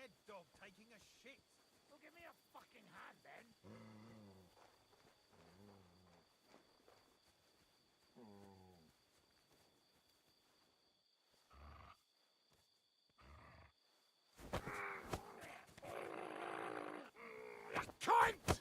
dead dog taking a shit. Well, give me a fucking hand then. Cunt!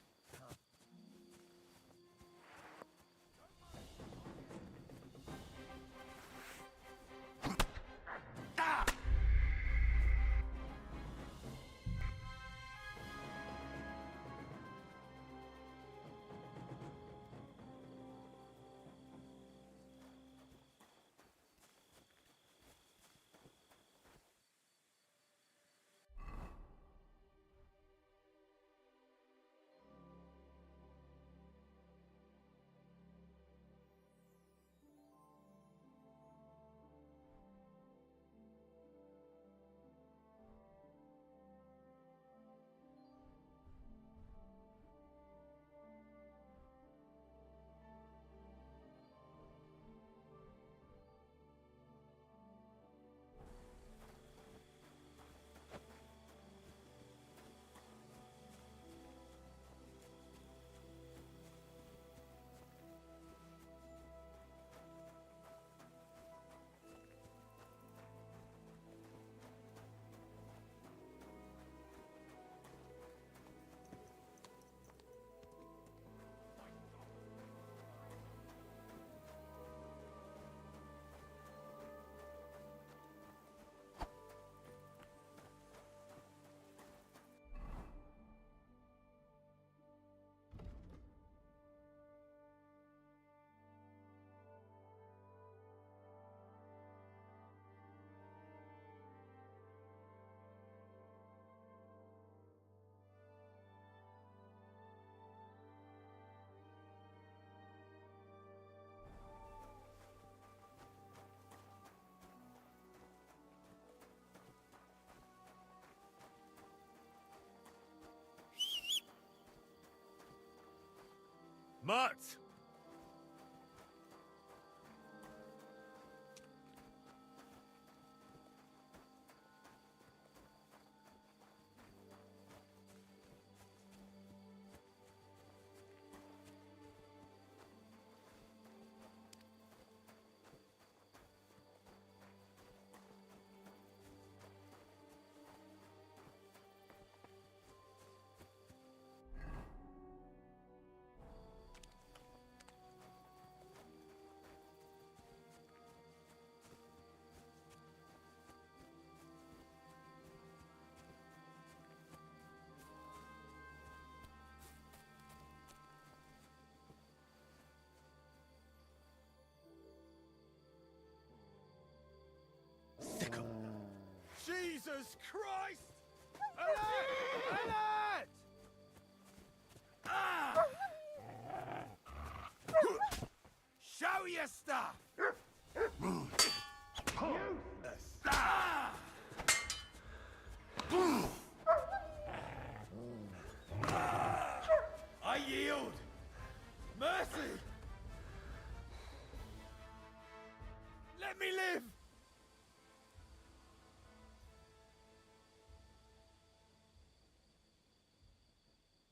Mutt! Jesus Christ! Alert! Alert! Ah! Show your stuff! Useless! Ah! I yield! Mercy! Let me live!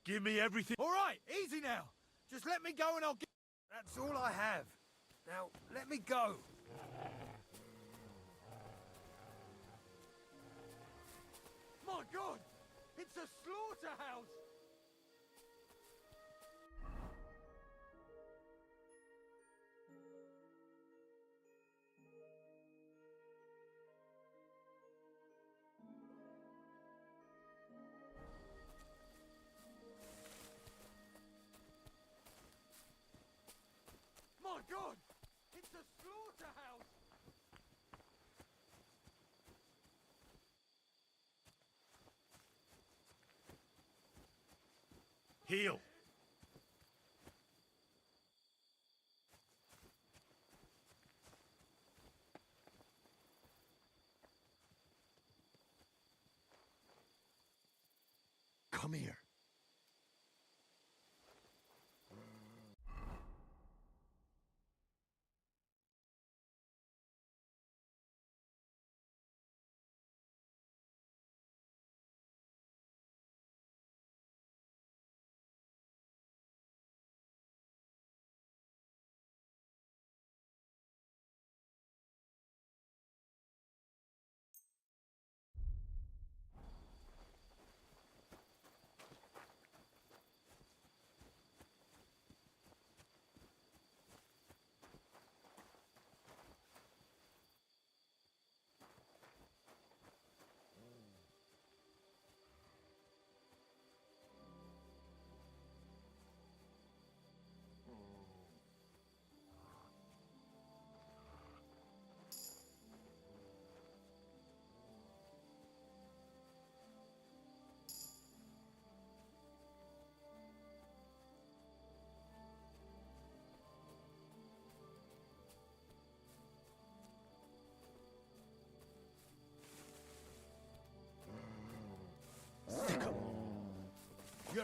Give me everything. All right, easy now. Just let me go and I'll get... That's all I have. Now, let me go. My God! It's a slaughterhouse! My God! It's a slaughterhouse! Heal! Come here.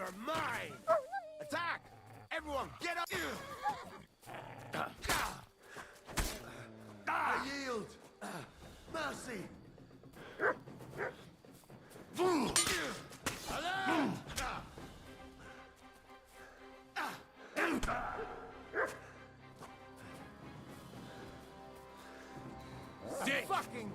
You're mine! Attack! Everyone, get up! I yield! Mercy! Fucking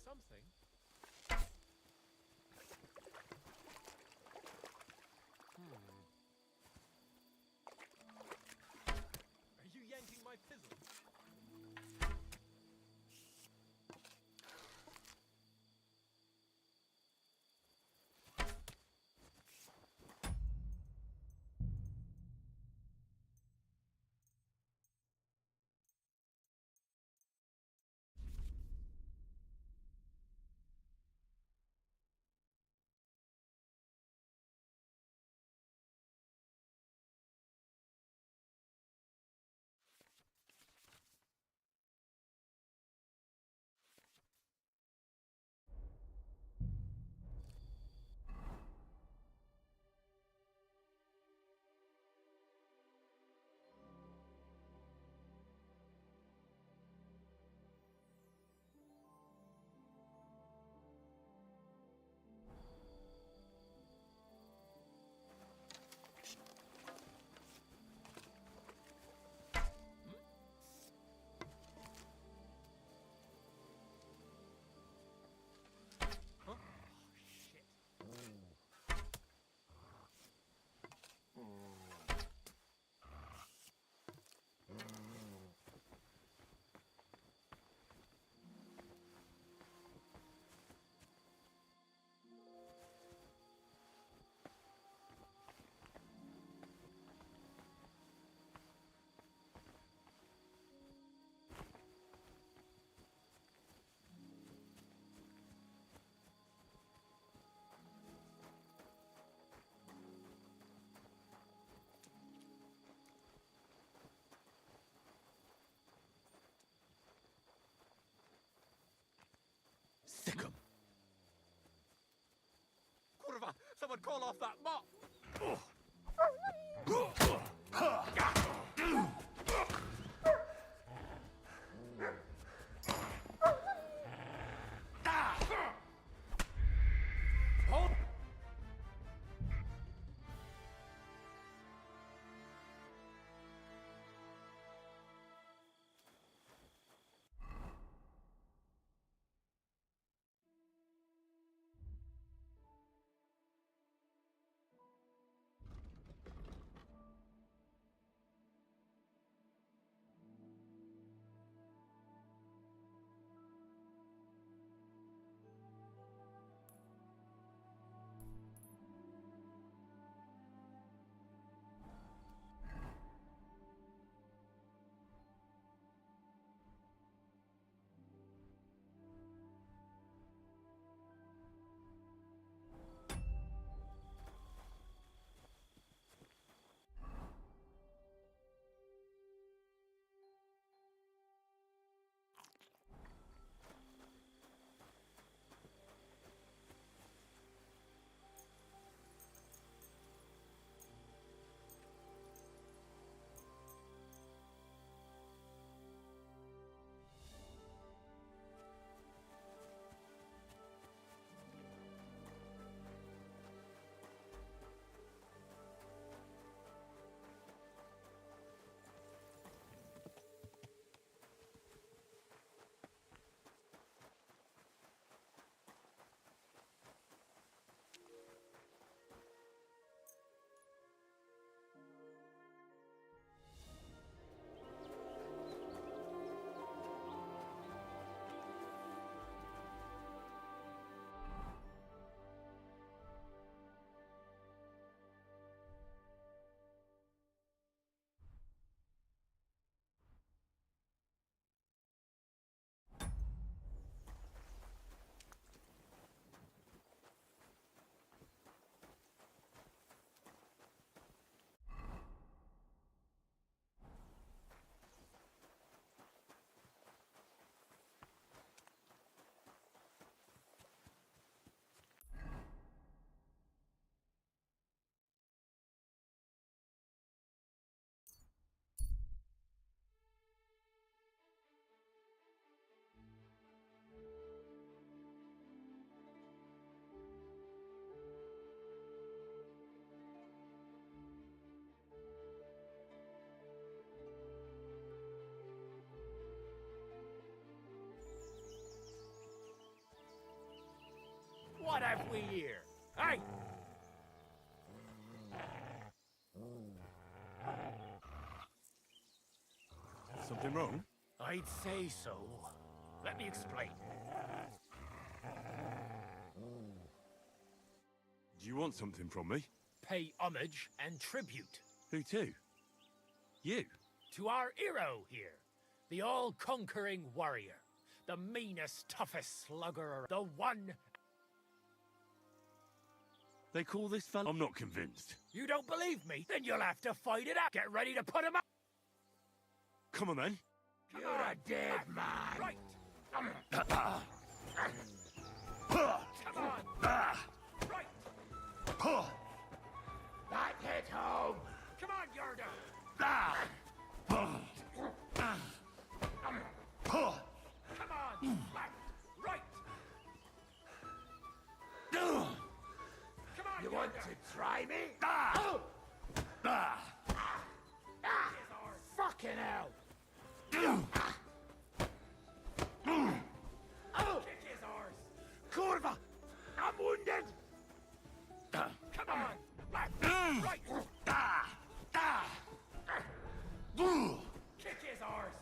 something. Are you yanking my fizzle? Sick 'em. Kurwa! Someone call off that mop! we here? Hey! Something wrong? I'd say so. Let me explain. Do you want something from me? Pay homage and tribute Who to? You? to our hero here. The all-conquering warrior. The meanest, toughest slugger. The one... They call this fella? I'm not convinced. You don't believe me? Then you'll have to fight it out. Get ready to put him up. Come on, then. You're a dead man. Right. Come on. Right. That hit home. Come on, Yarda. Come on. Left. Right. Come on, you want to try me? Fucking hell. Kick his arse. Curva! I'm wounded! Come on. Left. Right. Kick his arse.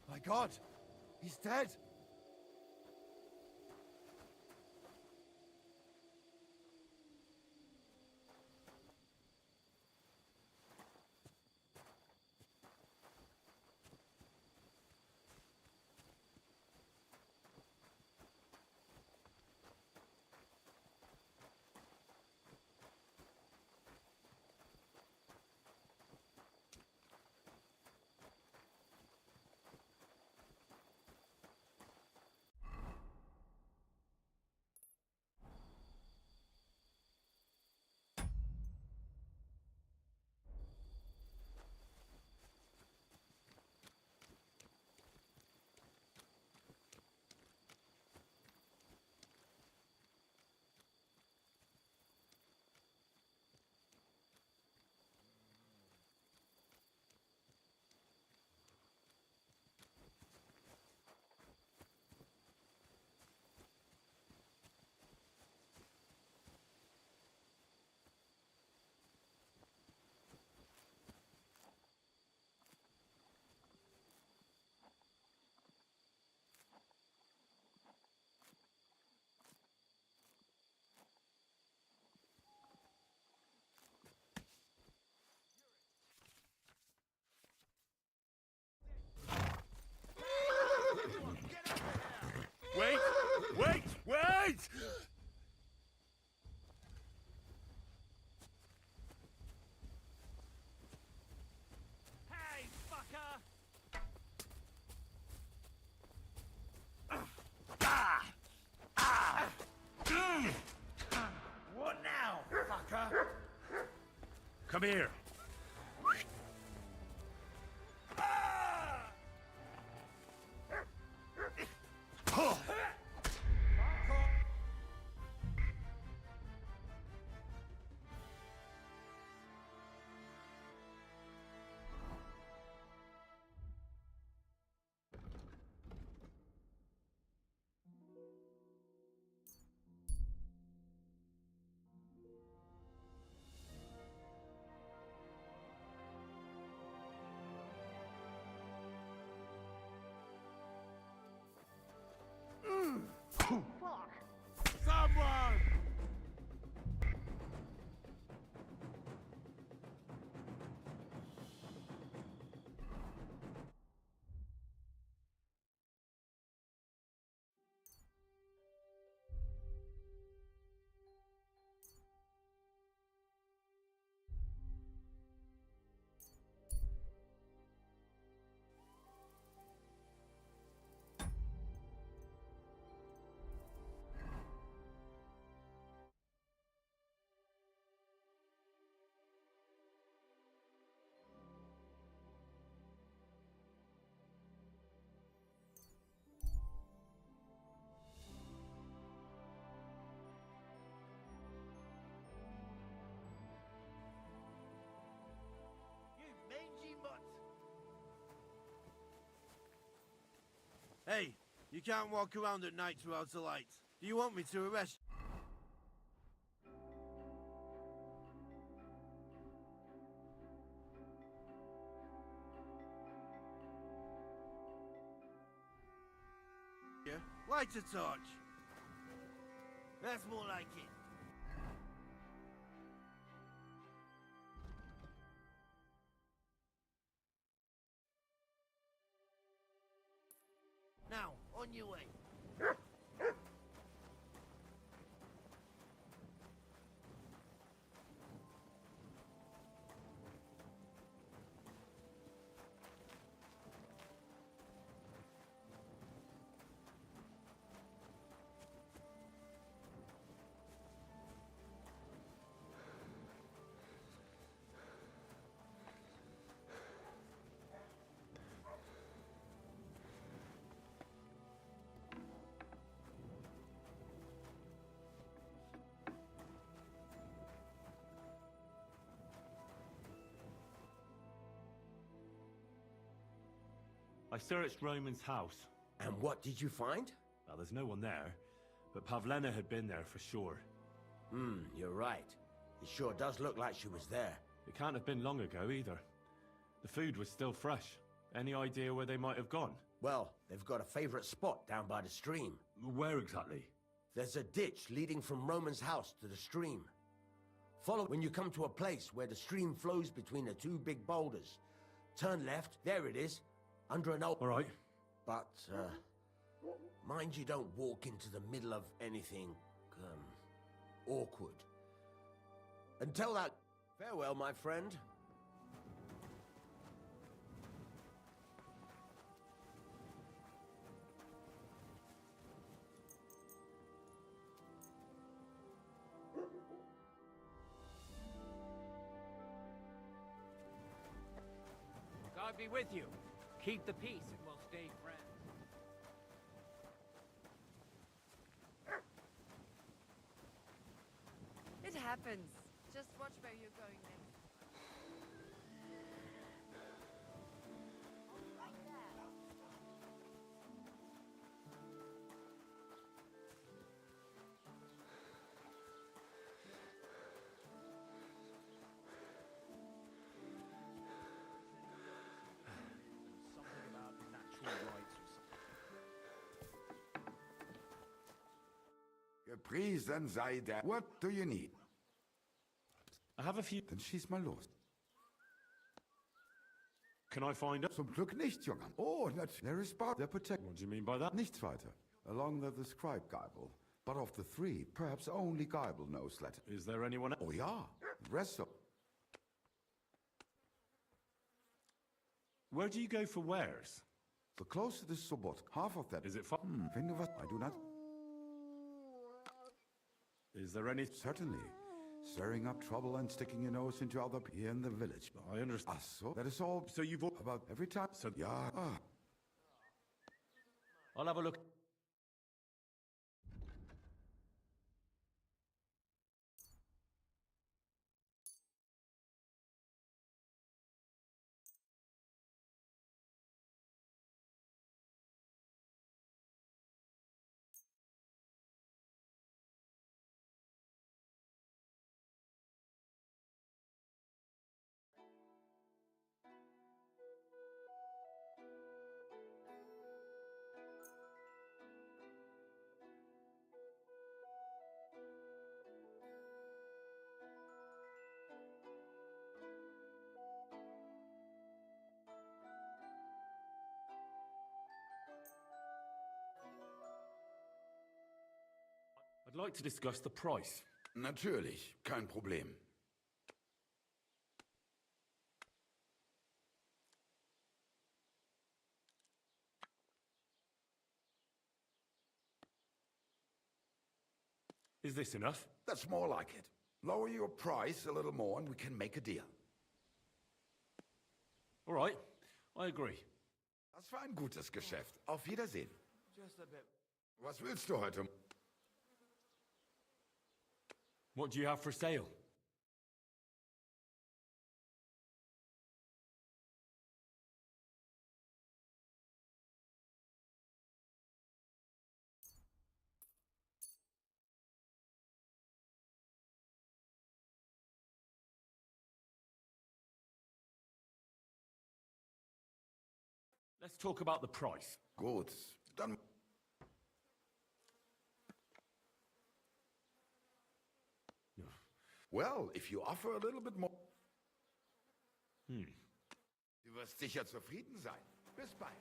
My God, he's dead. Wait! Wait! Wait! Hey, fucker! What now, fucker? Come here. Someone! You mangy mutt! Hey, you can't walk around at night without the lights. Do you want me to arrest you? Light a torch. That's more like it. On your way. I searched Roman's house. And what did you find? Well, there's no one there, but Pavlena had been there for sure. You're right. It sure does look like she was there. It can't have been long ago either. The food was still fresh. Any idea where they might have gone? Well, they've got a favorite spot down by the stream. Where exactly? There's a ditch leading from Roman's house to the stream. Follow when you come to a place where the stream flows between the two big boulders. Turn left, there it is, under an old... All right. But, mind you don't walk into the middle of anything, awkward. Until that... Farewell, my friend. God be with you. Keep the peace and we'll stay friends. It happens. Just watch where you're going next. Something about natural rights or something. Gepriesen sei der. What do you need? I have a few... Dann schieß mal los. Can I find out? Zum Glück nicht, Jungen. Oh, there is but the protect. What do you mean by that? Nichts weiter. Along the scribe Geibel. But of the three, perhaps only Geibel knows Latin. Is there anyone else? Oh ja, rest of... Where do you go for wares? The closer the Sobot, half of that. Is it far? Wenn du was... I do not... Is there any... Certainly. Stirring up trouble and sticking your nose into other here in the village. I understand. Ah, so that is all. So you've... About every time. So... Yeah. Ah. I'll have a look. I'd like to discuss the price. Natürlich, kein Problem. Is this enough? That's more like it. Lower your price a little more and we can make a deal. All right, I agree. Das war ein gutes Geschäft. Auf Wiedersehen. Just a bit. Was willst du heute? What do you have for sale? Let's talk about the price. Gut, dann... Well, if you offer a little bit more... Du wirst sicher zufrieden sein. Bis bald.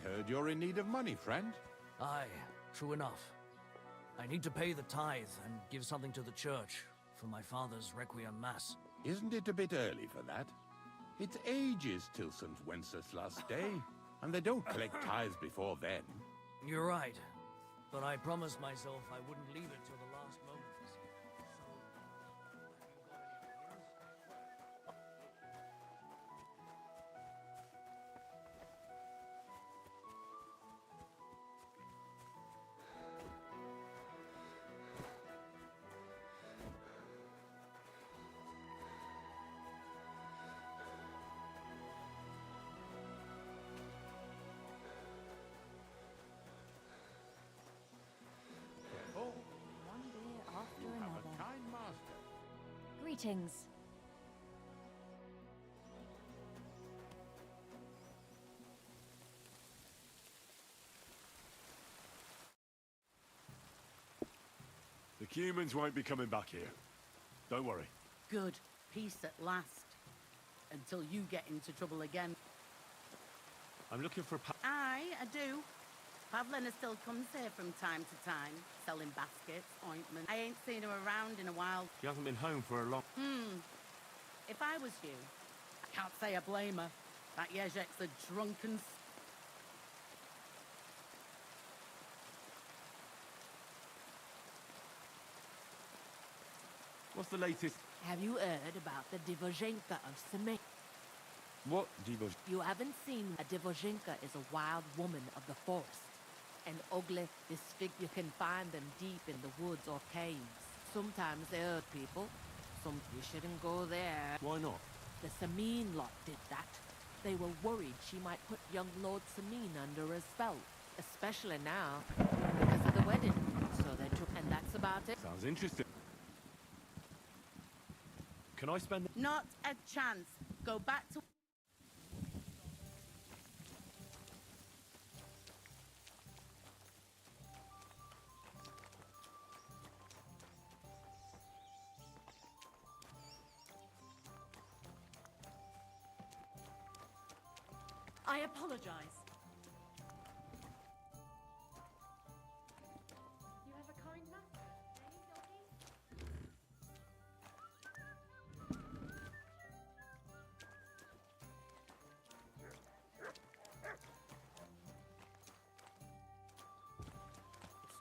heard you're in need of money, friend. Aye, true enough. I need to pay the tithe and give something to the church for my father's Requiem Mass. Isn't it a bit early for that? It's ages till St. Wenceslas Day, and they don't collect tithes before then. You're right, but I promised myself I wouldn't leave it till the last moment. One beer after You have another. a kind master. Greetings. The humans won't be coming back here. Don't worry. Good. Peace at last. Until you get into trouble again. I'm looking for Aye, I do. Pavlina still comes here from time to time, selling baskets, ointment. I ain't seen her around in a while. She hasn't been home for a long... If I was you, I can't say I blame her. That Yezhek's a drunken... What's the latest? Have you heard about the Divozhenka of Semen? What, Divo? You haven't seen a Divozhenka is a wild woman of the forest. An ugly, you can find them deep in the woods or caves. Sometimes they hurt people. You shouldn't go there. Why not? The Samin lot did that. They were worried she might put young Lord Samin under a spell. Especially now, because of the wedding. So they took, and that's about it. Sounds interesting. Can I spend... Not a chance. Go back to... I apologize. You have a kind master, eh, doggy?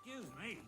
Excuse me.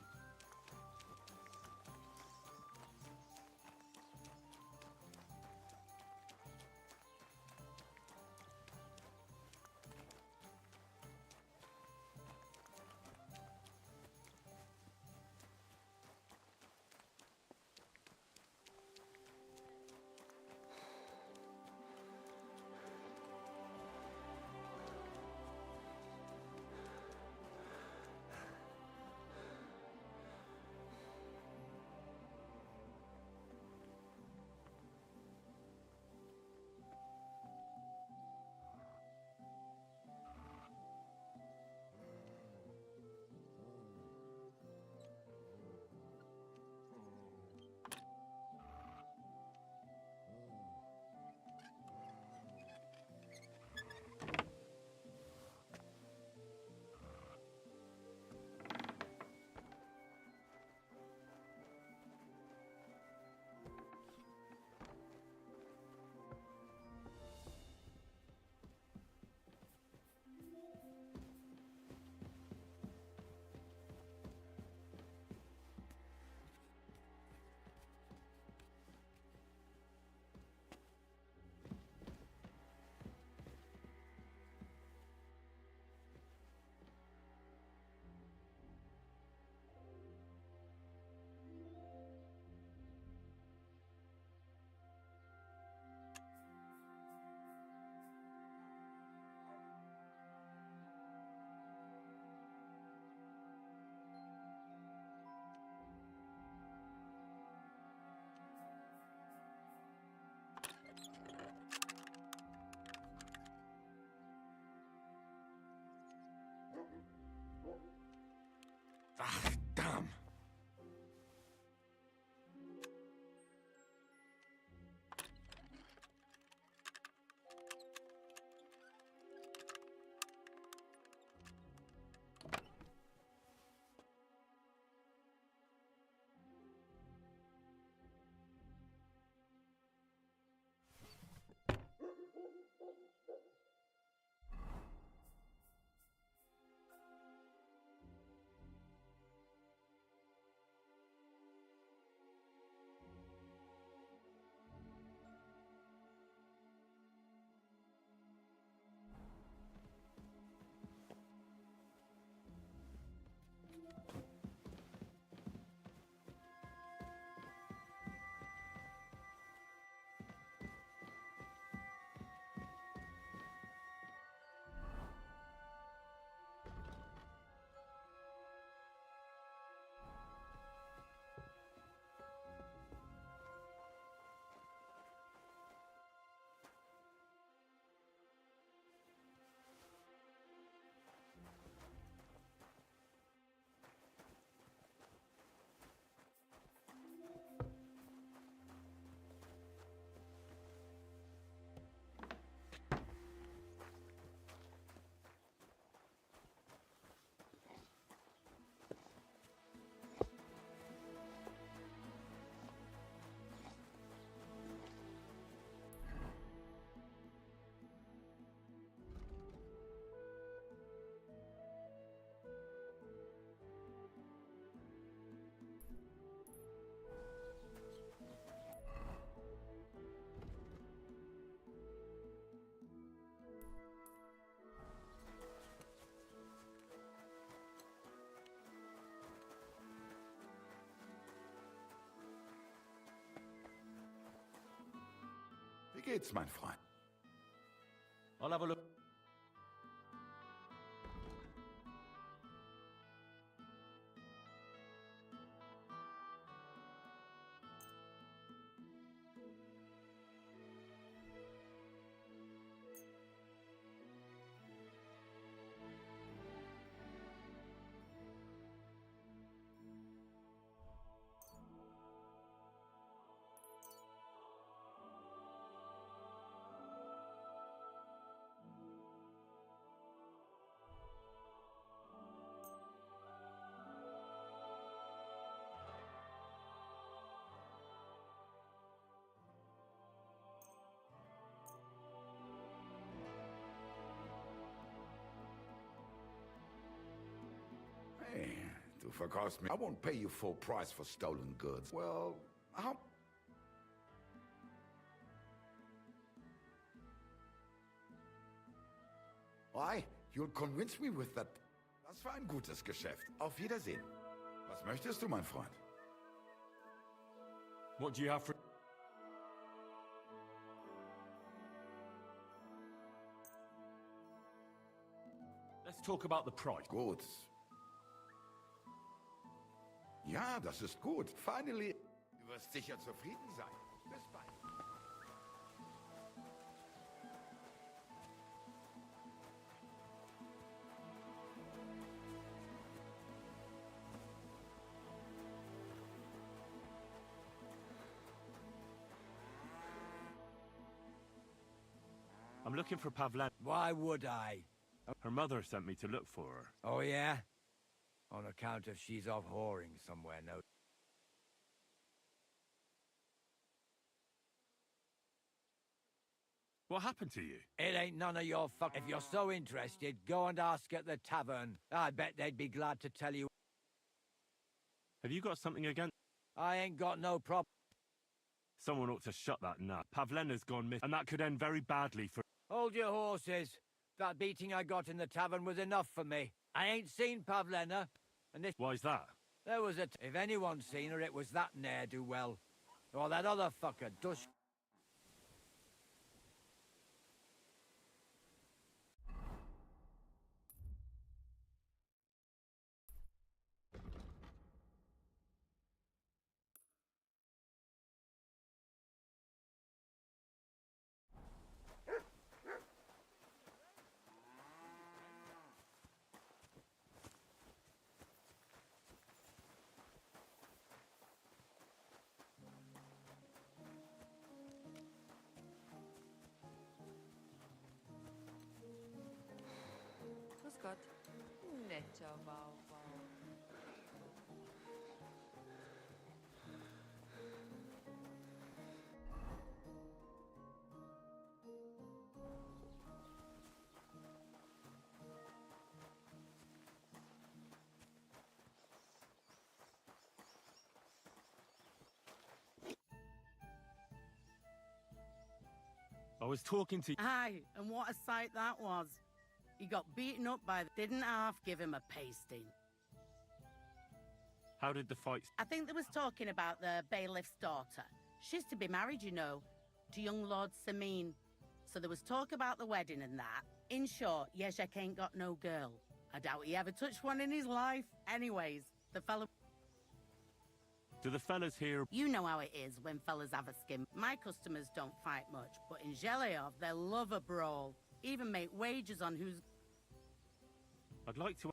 geht's, mein Freund? I'll have a look. Hey, du verkaufst mir. I won't pay you full price for stolen goods. Well, how... Why? You'll convince me with that. Das war ein gutes Geschäft. Auf Wiedersehen. Was möchtest du, mein Freund? What do you have for... Let's talk about the price. Gut. Ja, das ist gut. Finally. Du wirst sicher zufrieden sein. Bis bald. I'm looking for Pavlen. Why would I? Her mother sent me to look for her. Oh, yeah? On account of she's off whoring somewhere, no? What happened to you? It ain't none of your fuck. If you're so interested, go and ask at the tavern. I bet they'd be glad to tell you. Have you got something against... I ain't got no problem. Someone ought to shut that nut. Pavlena's gone missing, and that could end very badly for... Hold your horses. That beating I got in the tavern was enough for me. I ain't seen Pavlena, and this... Why's that? There was if anyone's seen her, it was that ne'er-do-well. Or that other fucker, Dush... Grüß Gott. Netter Baubau. I was talking to... Aye, and what a sight that was. He got beaten up by... Didn't half give him a pasting. How did the fight... I think they was talking about the bailiff's daughter. She's to be married, you know, to young Lord Samin. So there was talk about the wedding and that. In short, Yezhek ain't got no girl. I doubt he ever touched one in his life. Anyways, the fella... Do the fellas here... You know how it is when fellas have a skin. My customers don't fight much, but in Zheleov, they love a brawl. Even make wagers on who's... I'd like to...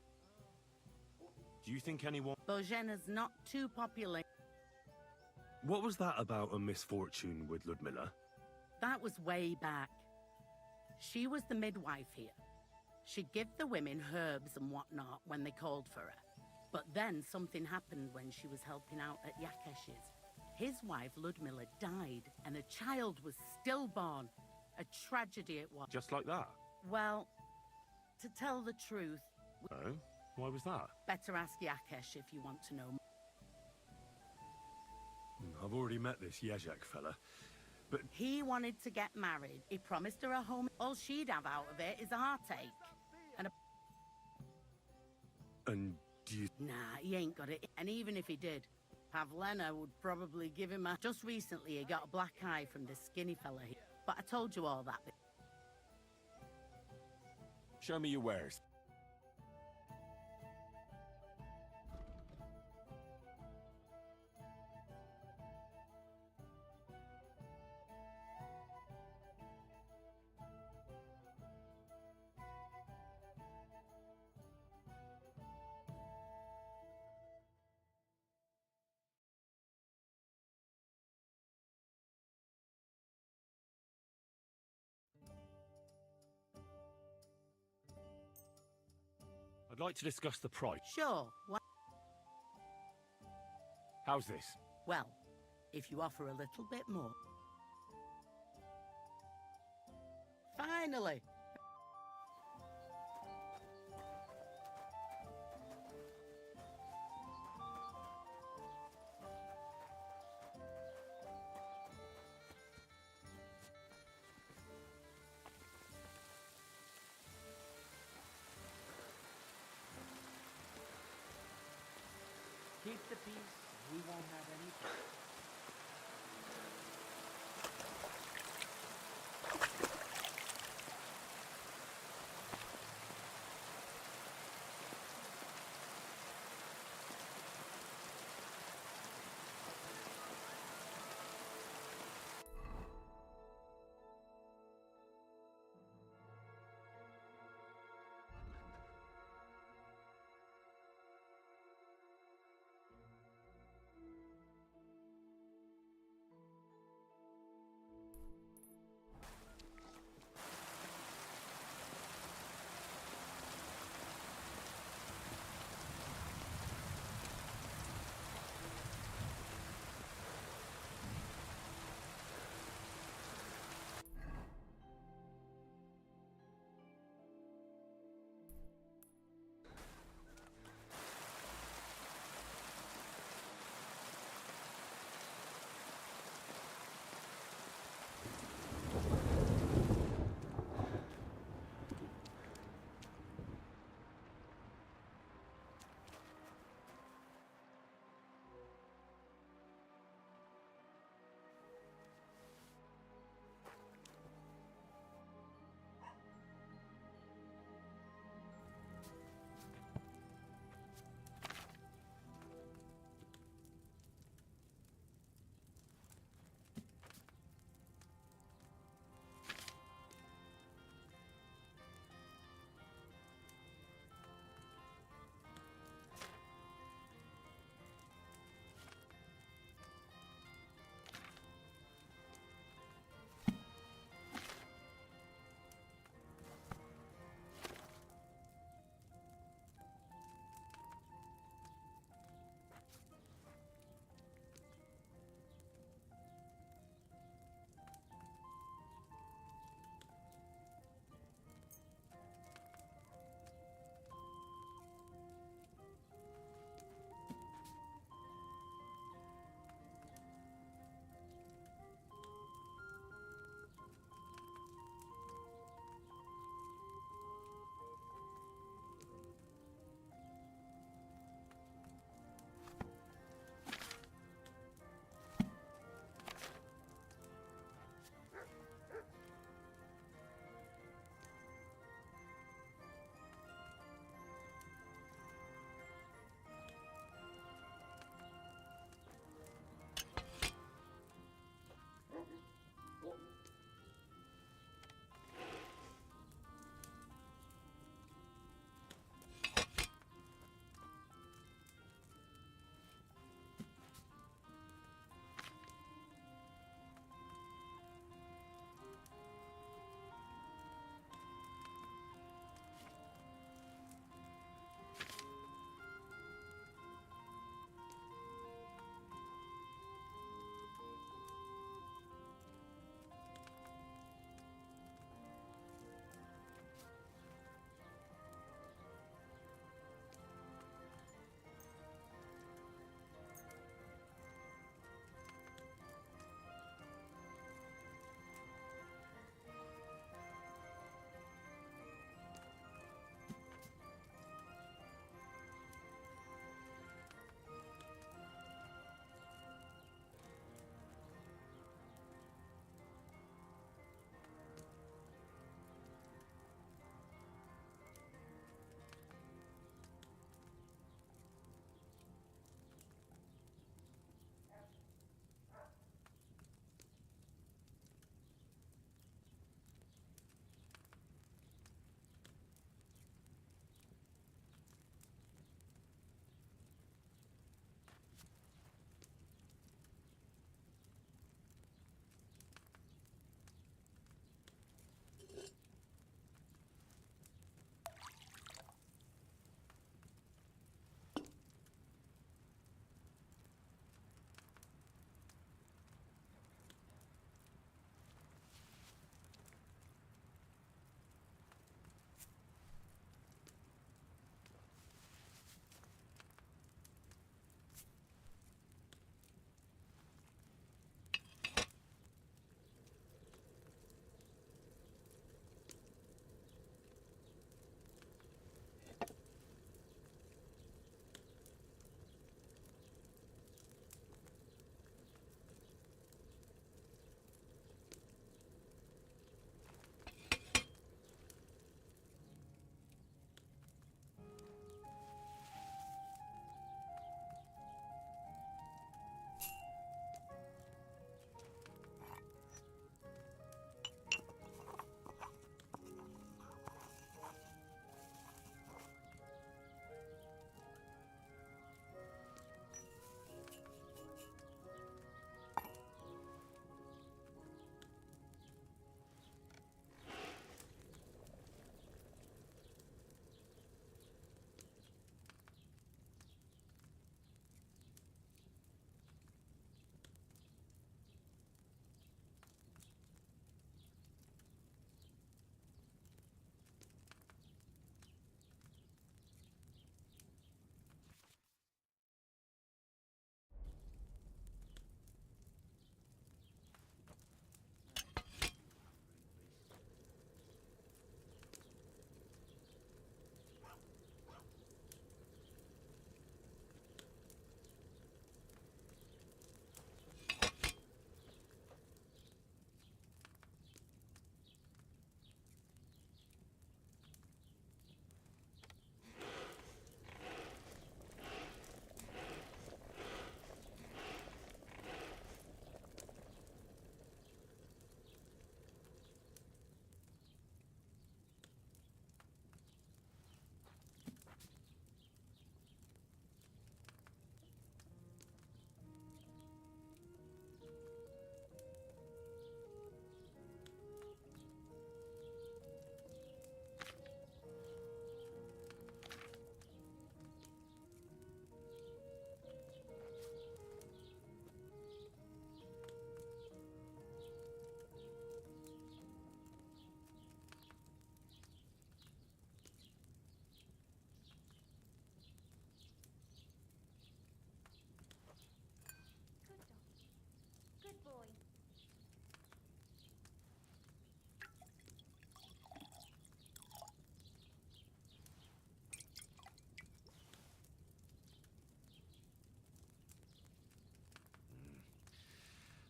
Do you think anyone... Bozena's not too popular. What was that about a misfortune with Ludmilla? That was way back. She was the midwife here. She'd give the women herbs and whatnot when they called for her. But then something happened when she was helping out at Yakesh's. His wife, Ludmilla, died, and a child was stillborn. A tragedy it was. Just like that? Well, to tell the truth... Oh? Why was that? Better ask Yakesh if you want to know. I've already met this Yezhek fella, but... He wanted to get married. He promised her a home. All she'd have out of it is a heartache. And a... And do you... Nah, he ain't got it. And even if he did, Pavlena would probably give him a... Just recently, he got a black eye from this skinny fella here. But I told you all that. Show me your wares. I'd like to discuss the price. Sure. How's this? Well, if you offer a little bit more. Finally! Keep the peace, we won't have any trouble.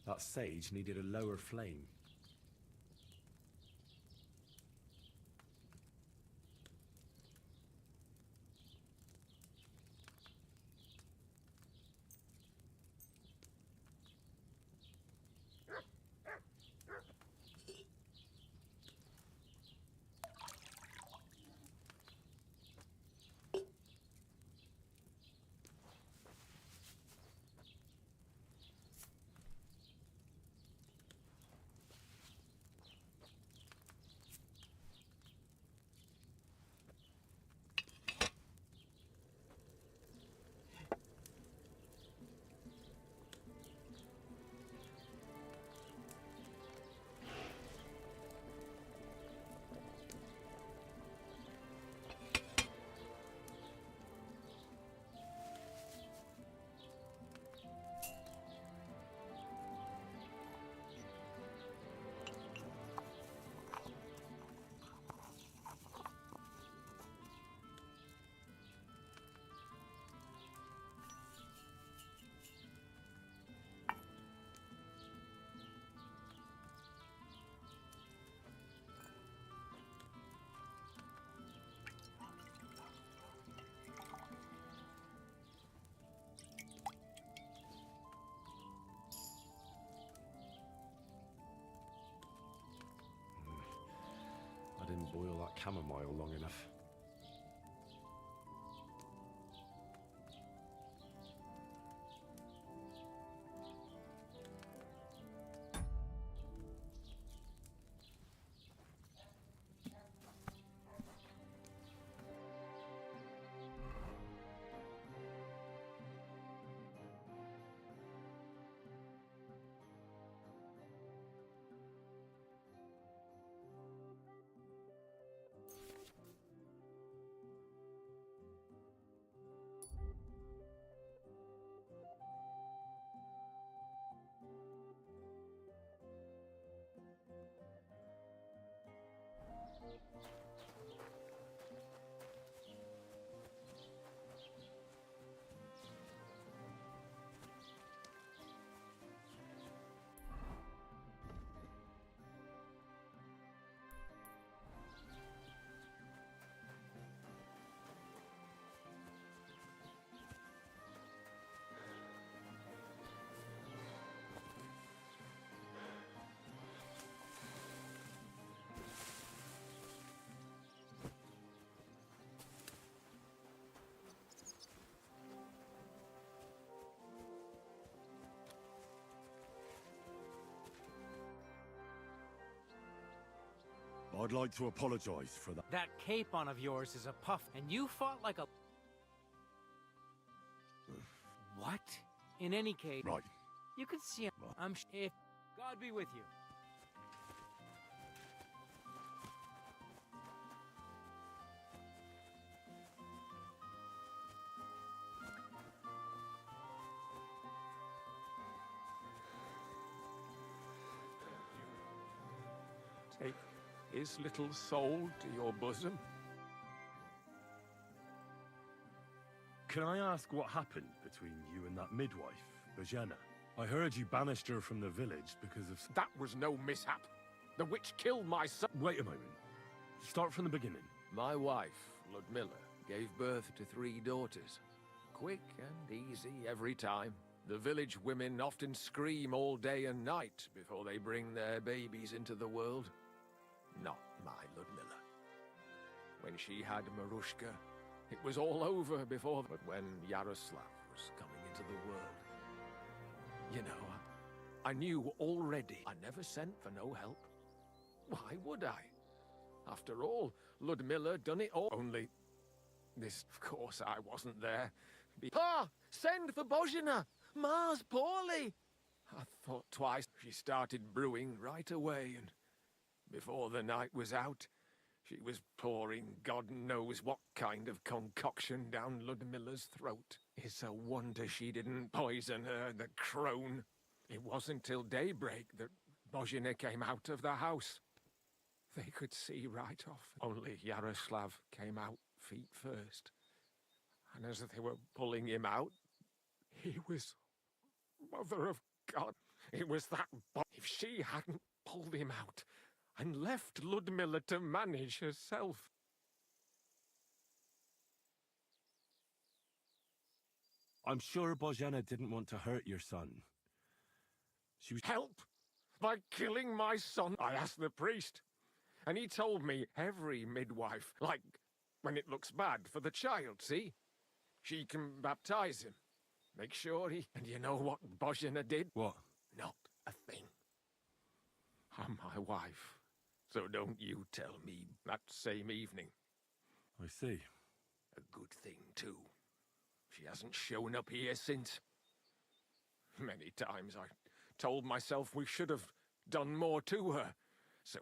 That sage needed a lower flame. I didn't boil that chamomile long enough. I'd like to apologize for that. That cape on of yours is a puff, and you fought like a... What? In any case... Right. You can see... If... God be with you. Take his little soul to your bosom. Can I ask what happened between you and that midwife, Bojana? I heard you banished her from the village because of... That was no mishap. The witch killed my son. Wait a moment. Start from the beginning. My wife, Ludmilla, gave birth to 3 daughters. Quick and easy every time. The village women often scream all day and night before they bring their babies into the world. Not my Ludmilla. When she had Marushka, it was all over before... But when Yaroslav was coming into the world... You know, I knew already. I never sent for no help. Why would I? After all, Ludmilla done it all. Only... This, of course, I wasn't there. Pa! Send for Bozhina! Ma's poorly! I thought twice. She started brewing right away, and before the night was out, she was pouring God knows what kind of concoction down Ludmilla's throat. It's a wonder she didn't poison her, the crone. It wasn't till daybreak that Bozhina came out of the house. They could see right off. Only Yaroslav came out feet first. And as they were pulling him out, he was... Mother of God. It was that if she hadn't pulled him out and left Ludmilla to manage herself. I'm sure Bozhena didn't want to hurt your son. She was... Help! By killing my son, I asked the priest. And he told me every midwife, like when it looks bad for the child, see? She can baptize him. Make sure he... And you know what Bozhena did? What? Not a thing. I'm my wife, so don't you tell me that same evening. I see. A good thing, too. She hasn't shown up here since. Many times I told myself we should have done more to her, so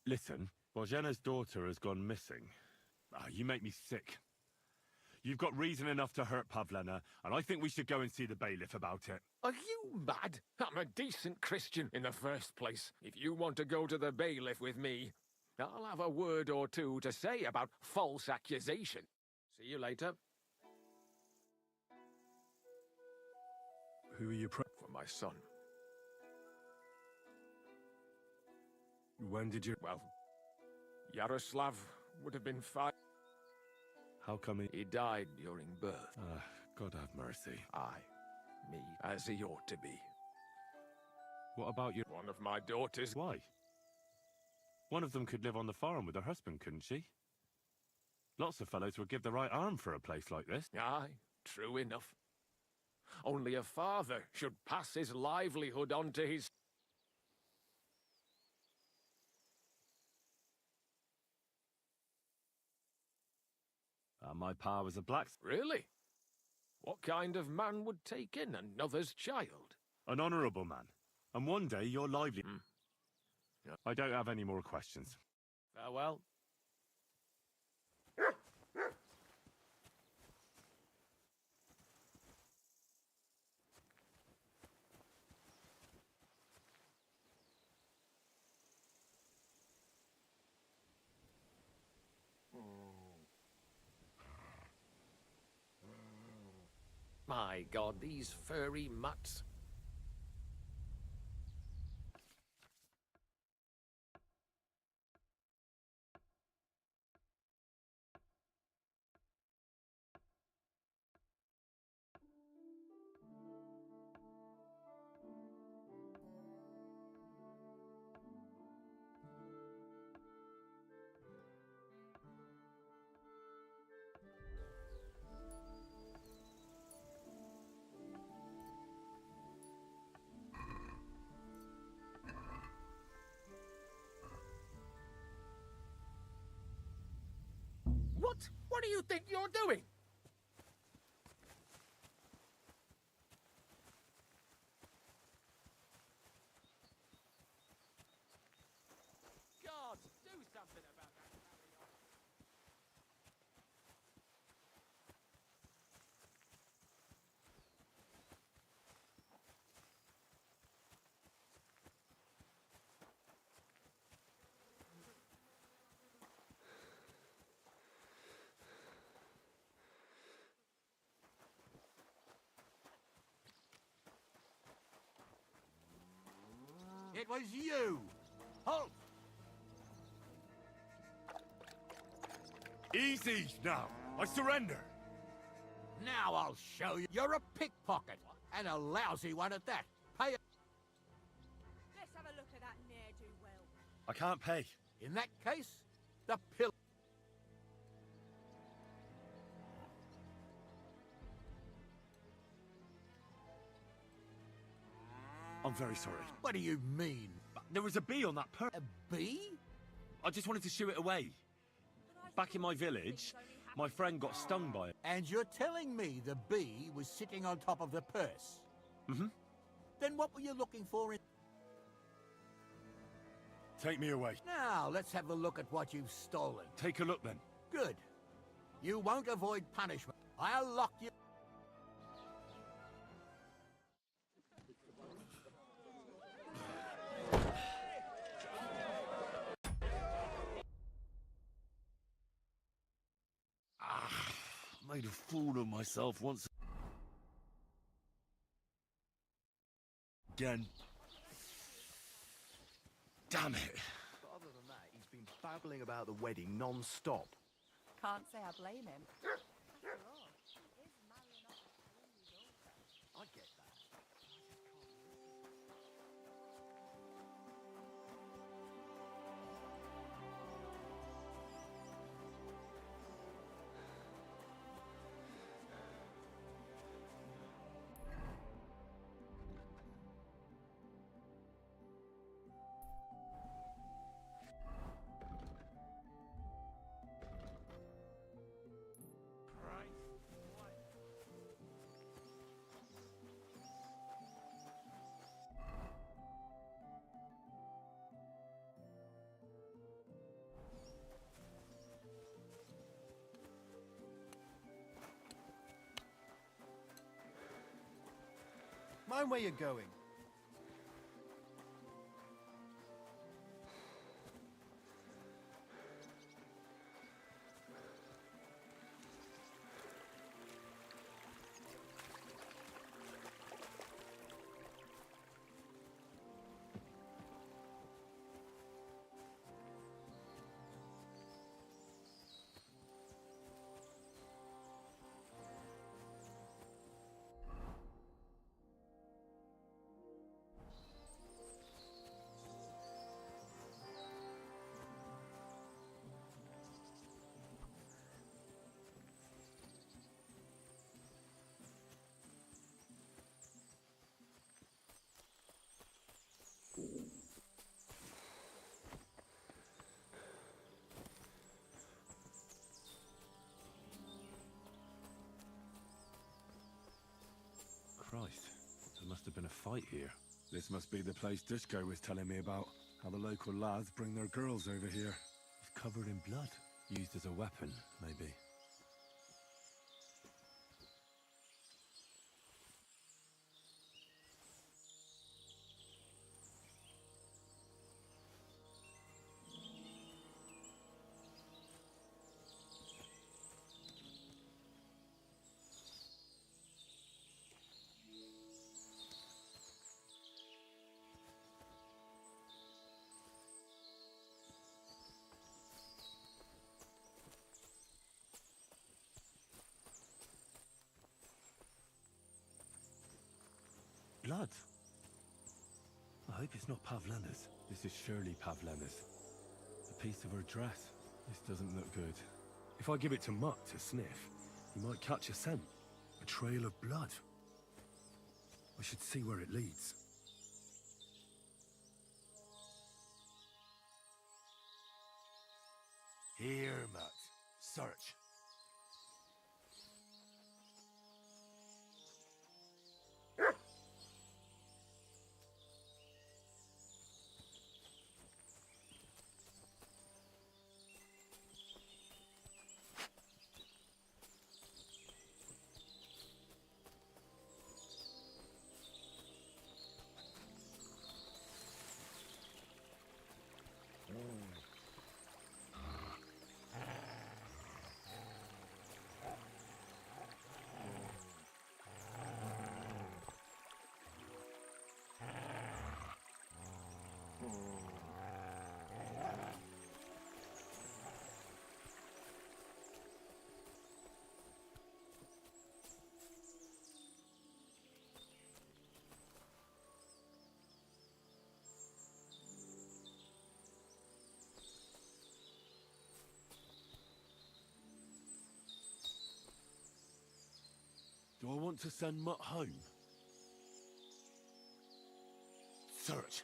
Listen, Bozhena's daughter has gone missing. Ah, you make me sick. You've got reason enough to hurt Pavlena, and I think we should go and see the bailiff about it. Are you mad? I'm a decent Christian in the first place. If you want to go to the bailiff with me, I'll have a word or two to say about false accusation. See you later. Who are you praying for? My son. When did you... Well, Yaroslav would have been 5. How come he died during birth? God have mercy. Me, as he ought to be. What about you? One of my daughters. Why? One of them could live on the farm with her husband, couldn't she? Lots of fellows would give the right arm for a place like this. Aye, true enough. Only a father should pass his livelihood on to his... My pa was a blacksmith. Really? What kind of man would take in another's child? An honourable man. And one day you're lively. I don't have any more questions. Farewell. My God, these furry mutts. What do you think you're doing? God, do something about that. It was you! Halt! Easy now! I surrender! Now I'll show you. You're a pickpocket, and a lousy one at that. Pay it. Let's have a look at that ne'er-do-well. I can't pay. In that case, the pill. I'm very sorry. What do you mean? There was a bee on that A bee? I just wanted to shoo it away. Back in my village, my friend got stung by it. And you're telling me the bee was sitting on top of the purse? Mm-hmm. Then what were you looking for in... Take me away. Now, let's have a look at what you've stolen. Take a look then. Good. You won't avoid punishment. I'll lock you... Made a fool of myself once. Again. Damn it. But other than that, he's been babbling about the wedding non-stop. Can't say I blame him. After all, he is marrying off his only daughter. I get that. Mind where you're going. Christ, there must have been a fight here. This must be the place Dushko was telling me about. How the local lads bring their girls over here. It's covered in blood. Used as a weapon, maybe. Blood? I hope it's not Pavlena's. This is surely Pavlena's. A piece of her dress. This doesn't look good. If I give it to Mutt to sniff, he might catch a scent. A trail of blood. I should see where it leads. Here, Mutt. Search. Do I want to send Mutt home? Search.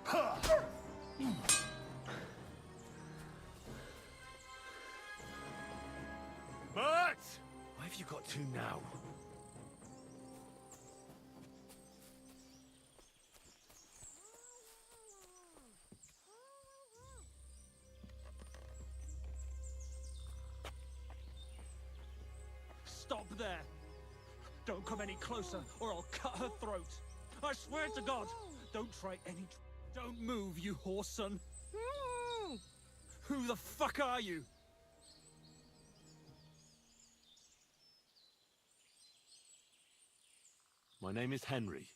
But Why have you got two now? Stop there! Don't come any closer, or I'll cut her throat. I swear to God, don't try any... Don't move, you horse son. Who the fuck are you? my name is Henry.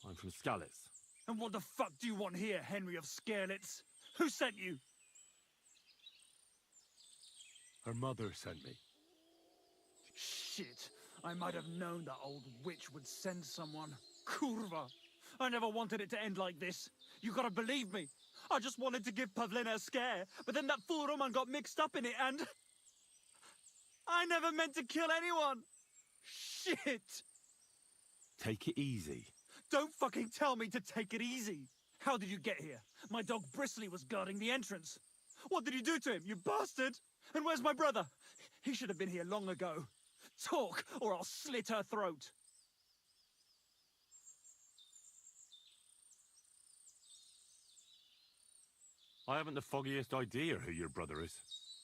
I'm from Skalitz. And what the fuck do you want here, Henry of Skalitz? Who sent you? Her mother sent me. Shit. I might have known that old witch would send someone. Kurva. I never wanted it to end like this. You gotta believe me. I just wanted to give Pavlina a scare, but then that fool Roman got mixed up in it and... I never meant to kill anyone. Shit. Take it easy. Don't fucking tell me to take it easy. How did you get here? My dog Bristly was guarding the entrance. What did you do to him, you bastard? And where's my brother? He should have been here long ago. Talk, or I'll slit her throat. I haven't the foggiest idea who your brother is.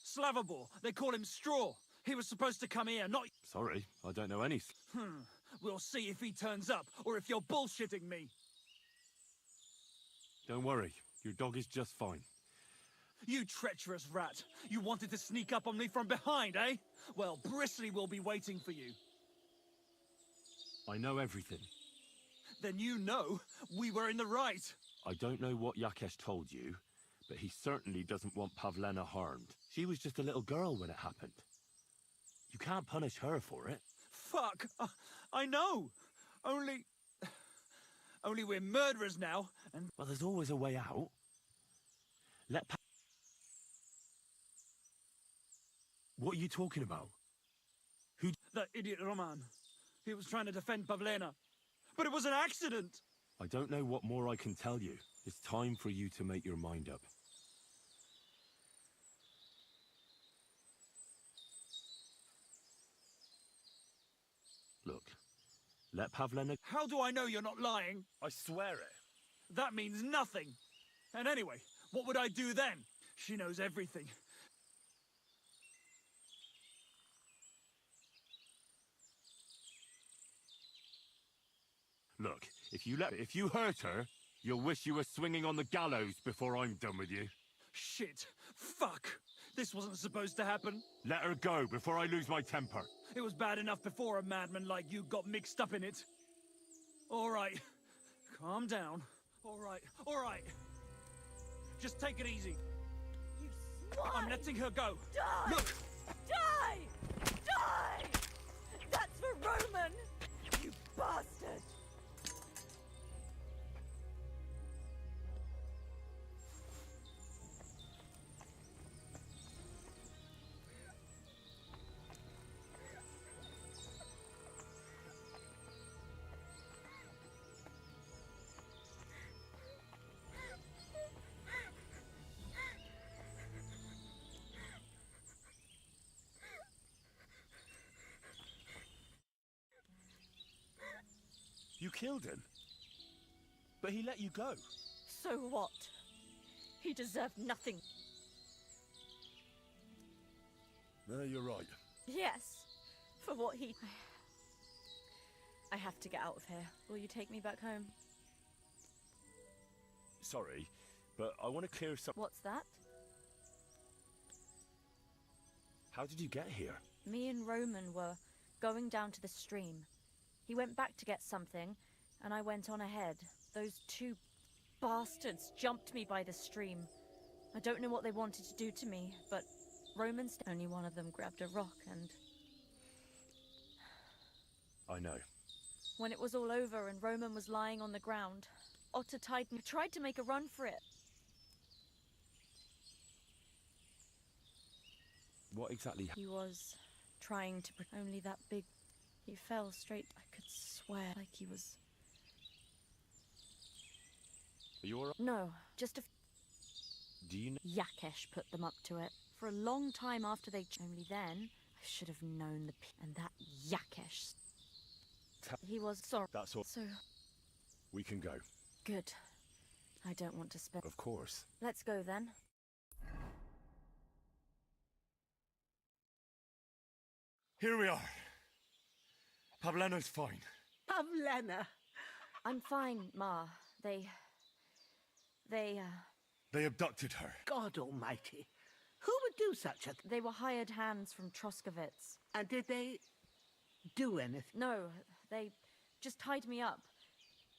Slavobor, they call him Straw. He was supposed to come here, not... Sorry, I don't know any... We'll see if he turns up, or if you're bullshitting me. Don't worry, your dog is just fine. You treacherous rat. You wanted to sneak up on me from behind, eh? Well, Bristly will be waiting for you. I know everything. Then you know we were in the right. I don't know what Yakesh told you, but he certainly doesn't want Pavlena harmed. She was just a little girl when it happened. You can't punish her for it. Fuck! I know! Only we're murderers now, and... Well, there's always a way out. What are you talking about? Who... That idiot Roman. He was trying to defend Pavlena. But it was an accident! I don't know what more I can tell you. It's time for you to make your mind up. Look, let Pavlena... How do I know you're not lying? I swear it. That means nothing. And anyway, what would I do then? She knows everything. Look, if you hurt her, you'll wish you were swinging on the gallows before I'm done with you. Shit. Fuck. This wasn't supposed to happen. Let her go before I lose my temper. It was bad enough before a madman like you got mixed up in it. All right. Calm down. All right. All right. Just take it easy. You swine! I'm letting her go. Die! Look! Die! Die! That's for Roman! You bastard! You killed him. But he let you go. So what? He deserved nothing. No, you're right. Yes, for what he... I have to get out of here. Will you take me back home? Sorry, but I want to clear some... What's that? How did you get here? Me and Roman were going down to the stream. He went back to get something, and I went on ahead. Those two bastards jumped me by the stream. I don't know what they wanted to do to me, but Roman's... Only one of them grabbed a rock and... I know. When it was all over and Roman was lying on the ground, Otter tied me, tried to make a run for it. What exactly... He was trying to... Only that big... He fell straight... I could swear like he was... you alright? No, just a Do you know? Yakesh put them up to it. For a long time after they... Only then, I should have known and that Yakesh... He was sorry. That's all. So... We can go. Good. I don't want to spend... Of course. Let's go then. Here we are. Pavlena's fine. Pavlena! I'm fine, Ma. They, They abducted her. God almighty. Who would do such a thing? They were hired hands from Troskovitz. And did they do anything? No, they just tied me up.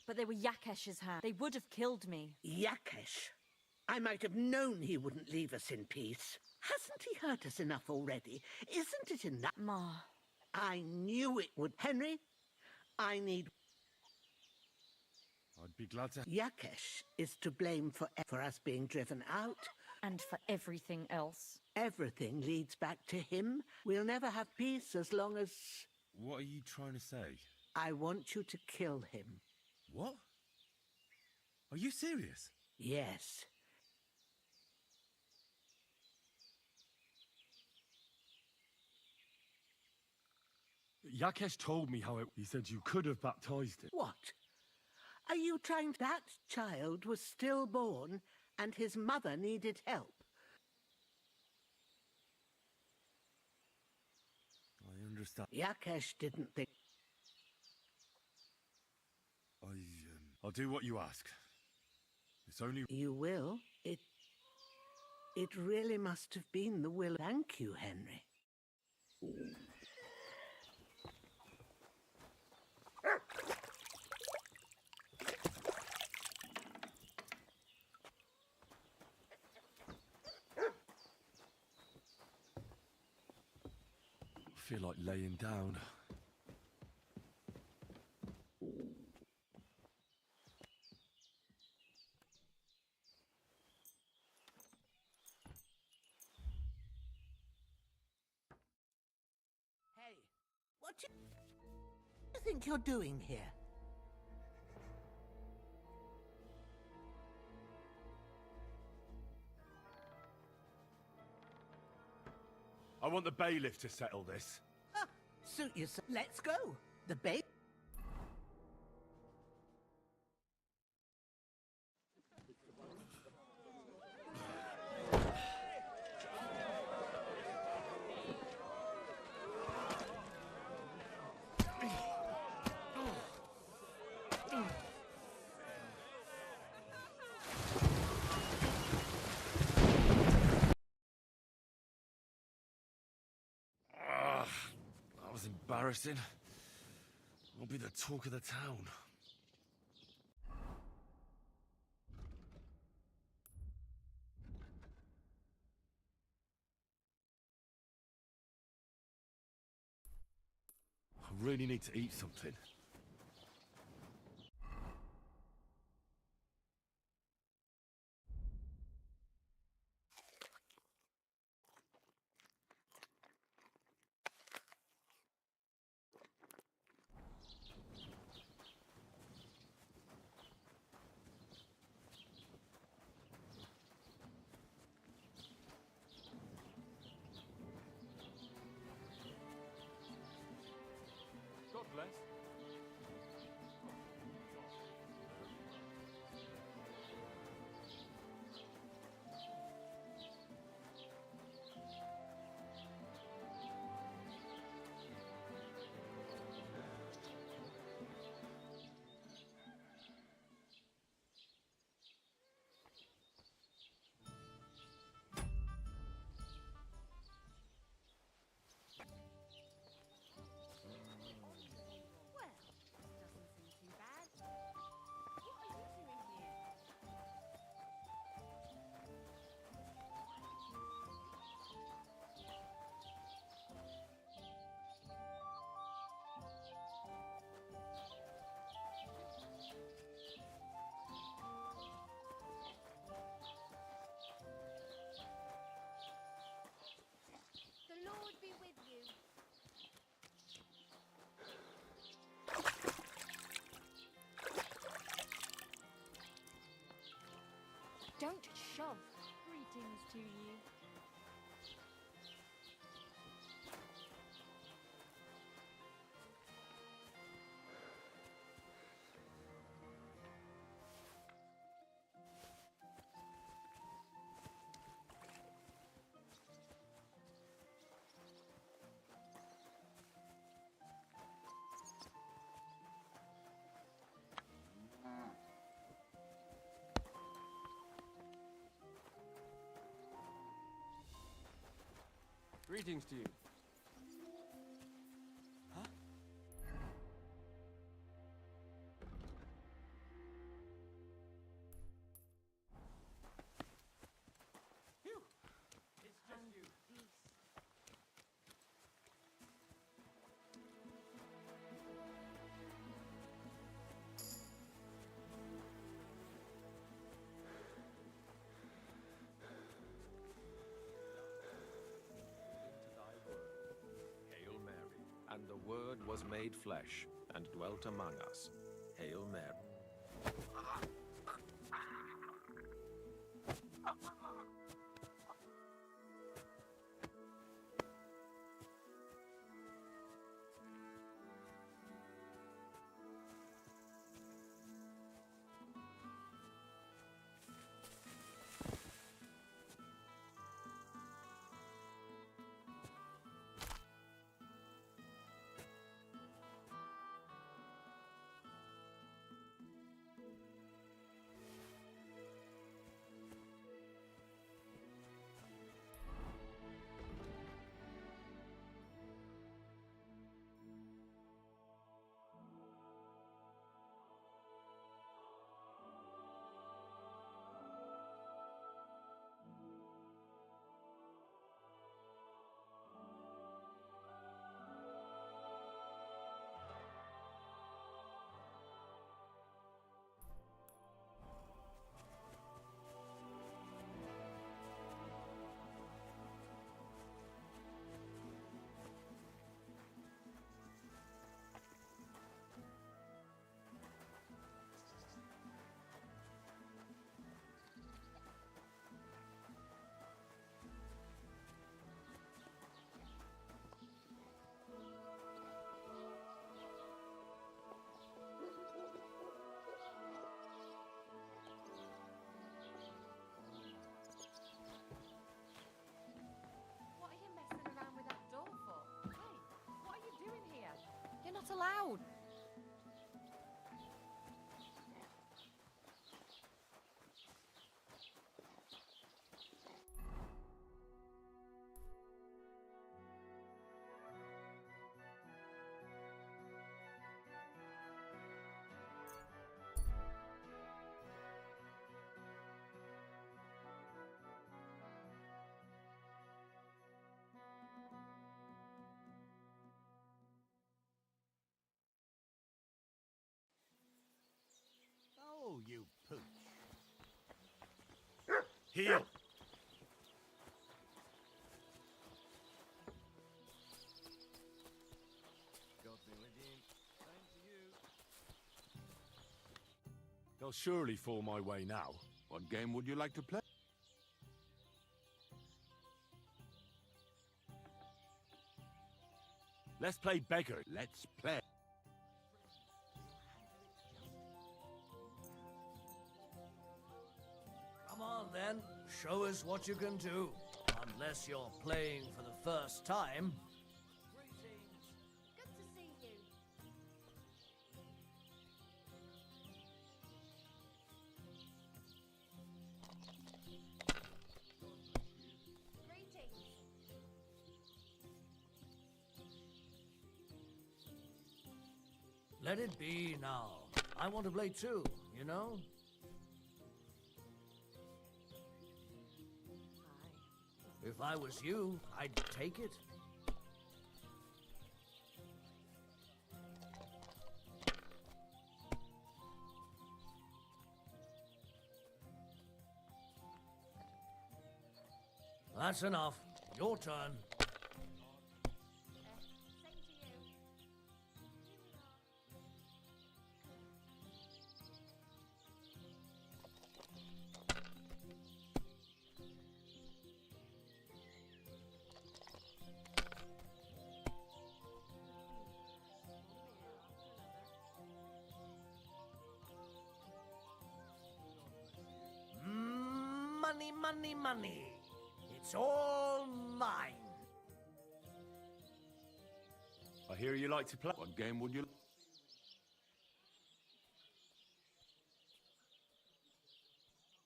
But they were Yakesh's hands. They would have killed me. Yakesh? I might have known he wouldn't leave us in peace. Hasn't he hurt us enough already? Isn't it enough? Ma. I knew it would. Henry, I need... I'd be glad to... Yakesh is to blame for us being driven out. And for everything else. Everything leads back to him. We'll never have peace as long as... What are you trying to say? I want you to kill him. What? Are you serious? Yes. Yakesh told me how he said you could have baptized it. What? Are you trying... That child was stillborn and his mother needed help. I understand. Yakesh didn't think... I'll do what you ask. It's only... You will? It really must have been the will. Thank you, Henry. I feel like laying down. Hey, what do you think you're doing here? I want the bailiff to settle this. Suit yourself. Let's go. The babe. That was embarrassing. I'll be the talk of the town. I really need to eat something. God bless. Don't shove. Greetings to you. Greetings to you. Huh? Phew! It's just you. Hail Mary. And the Word was made flesh, and dwelt among us. Hail Mary. What are you messing around with that door for? Hey, what are you doing here? You're not allowed. Oh, you pooch. Heel! God be with you. Same to you. They'll surely fall my way now. What game would you like to play? Let's play beggar. Let's play. Come on then, show us what you can do. Unless you're playing for the first time. Good to see you. Greetings. Let it be now. I want to play too, you know? If I was you, I'd take it. That's enough. Your turn. money, money, money. It's all mine. I hear you like to play. What game would you...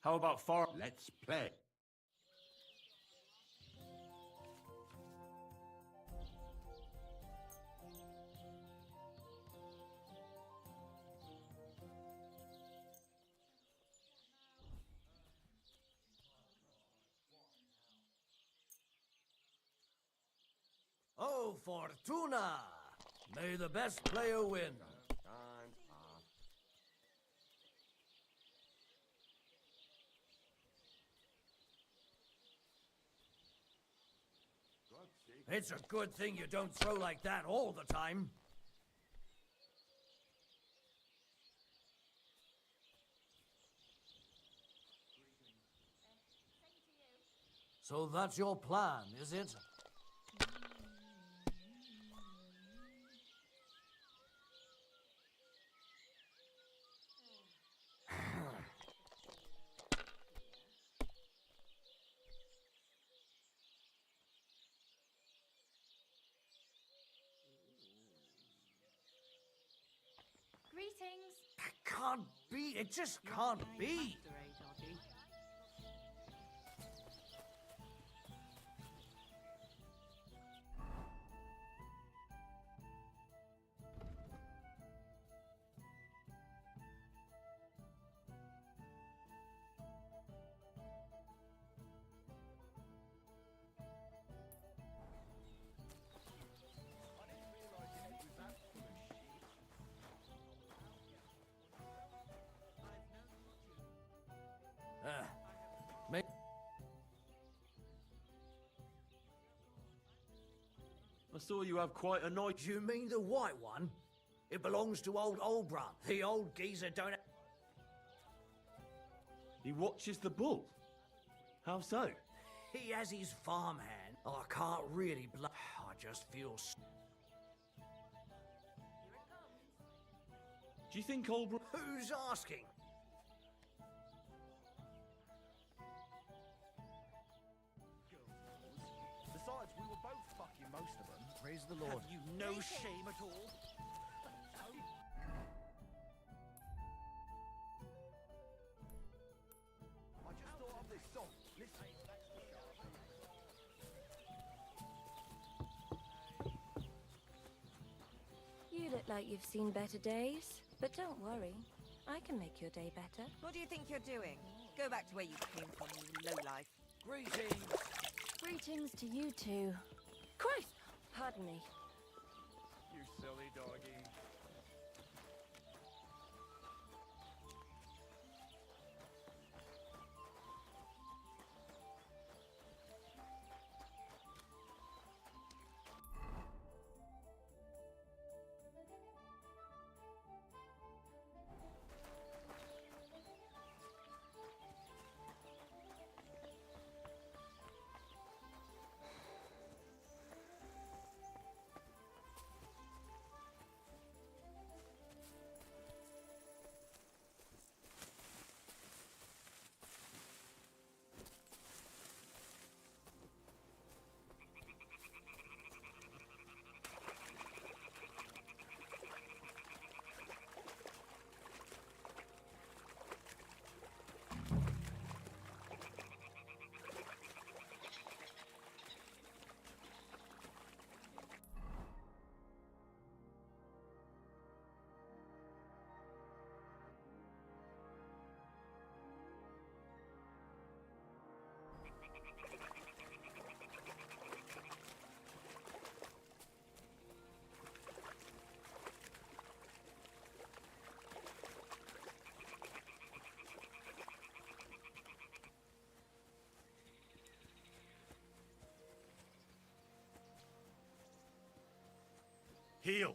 How about far? Let's play. Oh, Fortuna! May the best player win. It's a good thing you don't throw like that all the time. So that's your plan, is it? Greetings. That can't be. It just can't be. I saw you have quite a nice... You mean the white one? It belongs to old Olbra. The old geezer don't... He watches the bull? How so? He has his farmhand. Oh, I can't really I just feel... Do you think Olbra... Who's asking? Besides, we were both fucking most of them. Praise the Lord. Have you no shame at all? I just thought of this song. Listen. You look like you've seen better days, but don't worry. I can make your day better. What do you think you're doing? Go back to where you came from, you lowlife. Greetings. Greetings to you two. Christ! Pardon me. You silly doggy. Heal!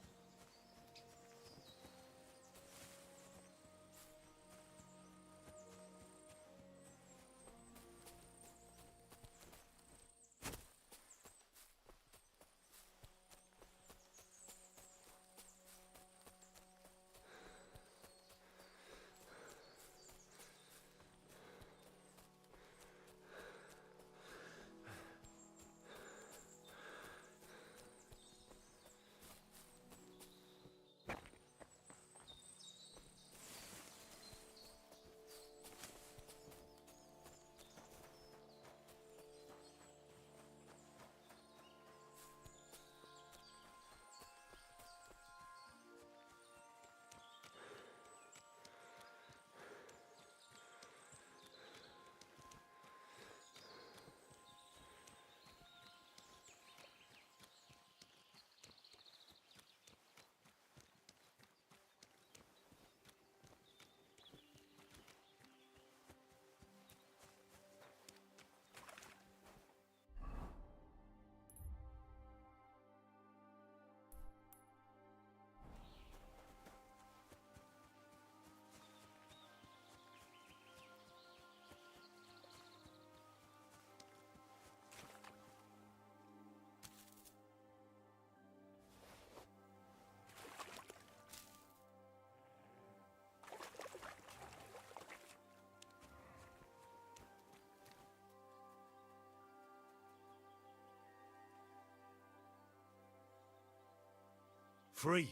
Free.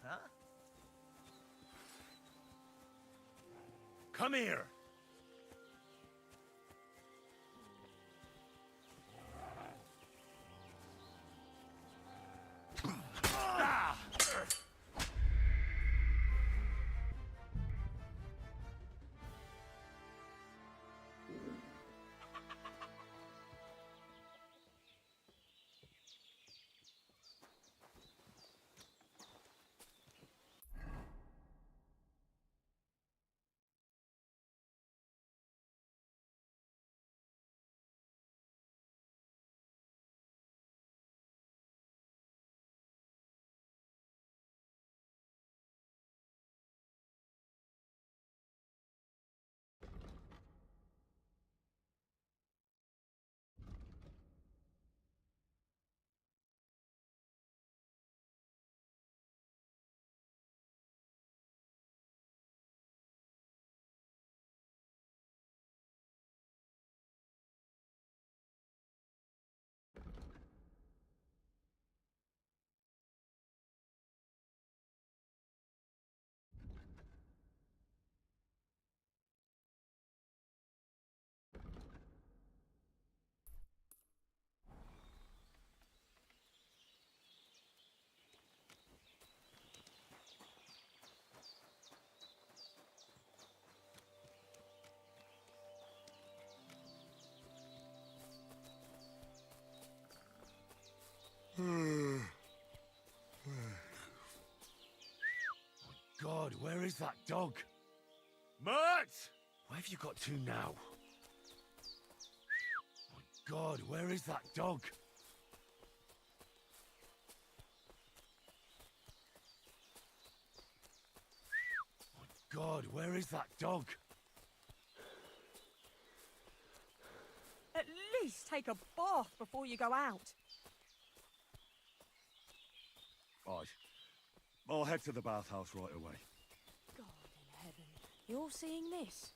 Huh? Come here. God, where is that dog? Mert! Where have you got to now? Oh God, where is that dog? Oh God, where is that dog? At least take a bath before you go out. Right. I'll head to the bathhouse right away. God in heaven. You're seeing this?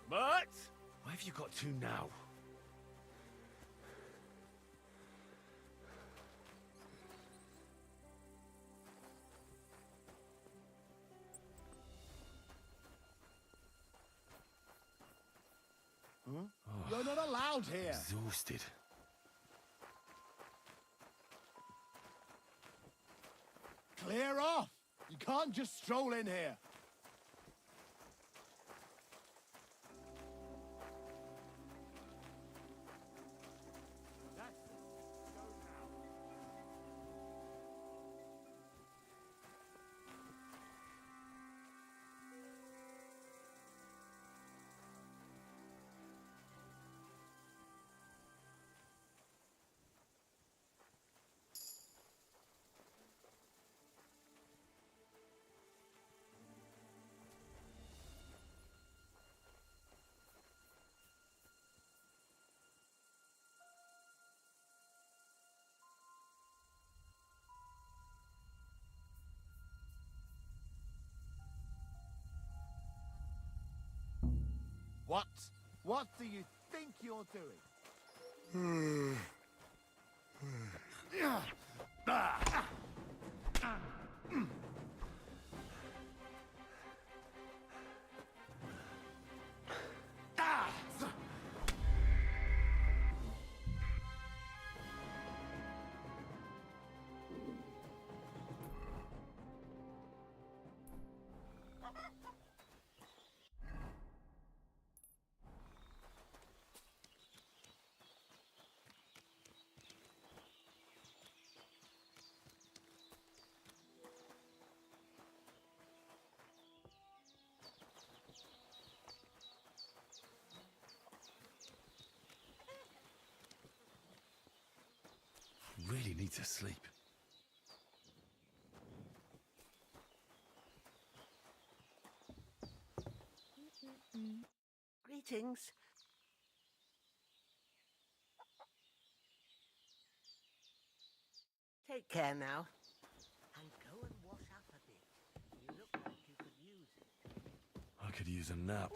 Mert! Where have you got to now? Huh? You're not allowed here. Exhausted. Clear off. You can't just stroll in here. What? What do you think you're doing? really need to sleep. Greetings. Take care now. And go and wash up a bit. You look like you could use it. I could use a nap.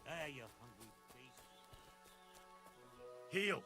There, you hungry beast. Heal!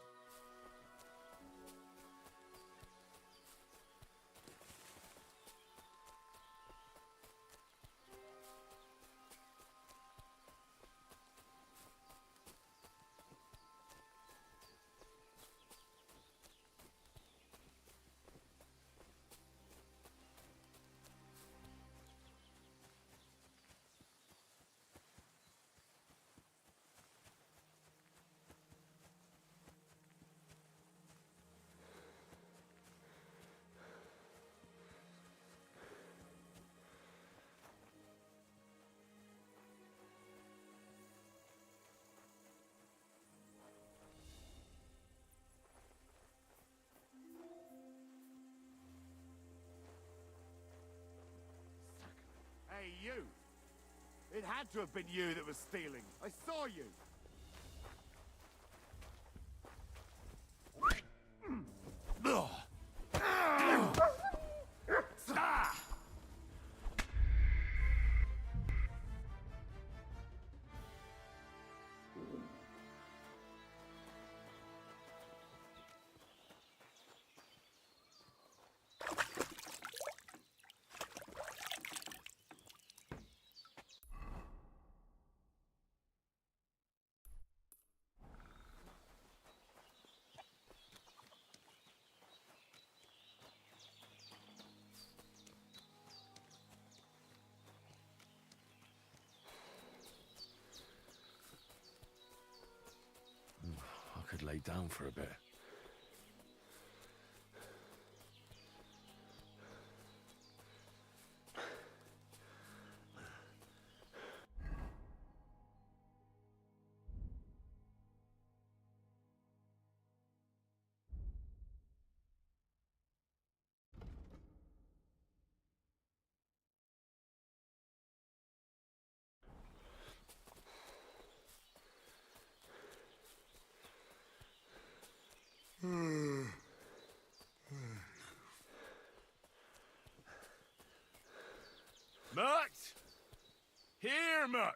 Hey, you! It had to have been you that was stealing. I saw you! I could lay down for a bit. Mutt! Here, Mutt!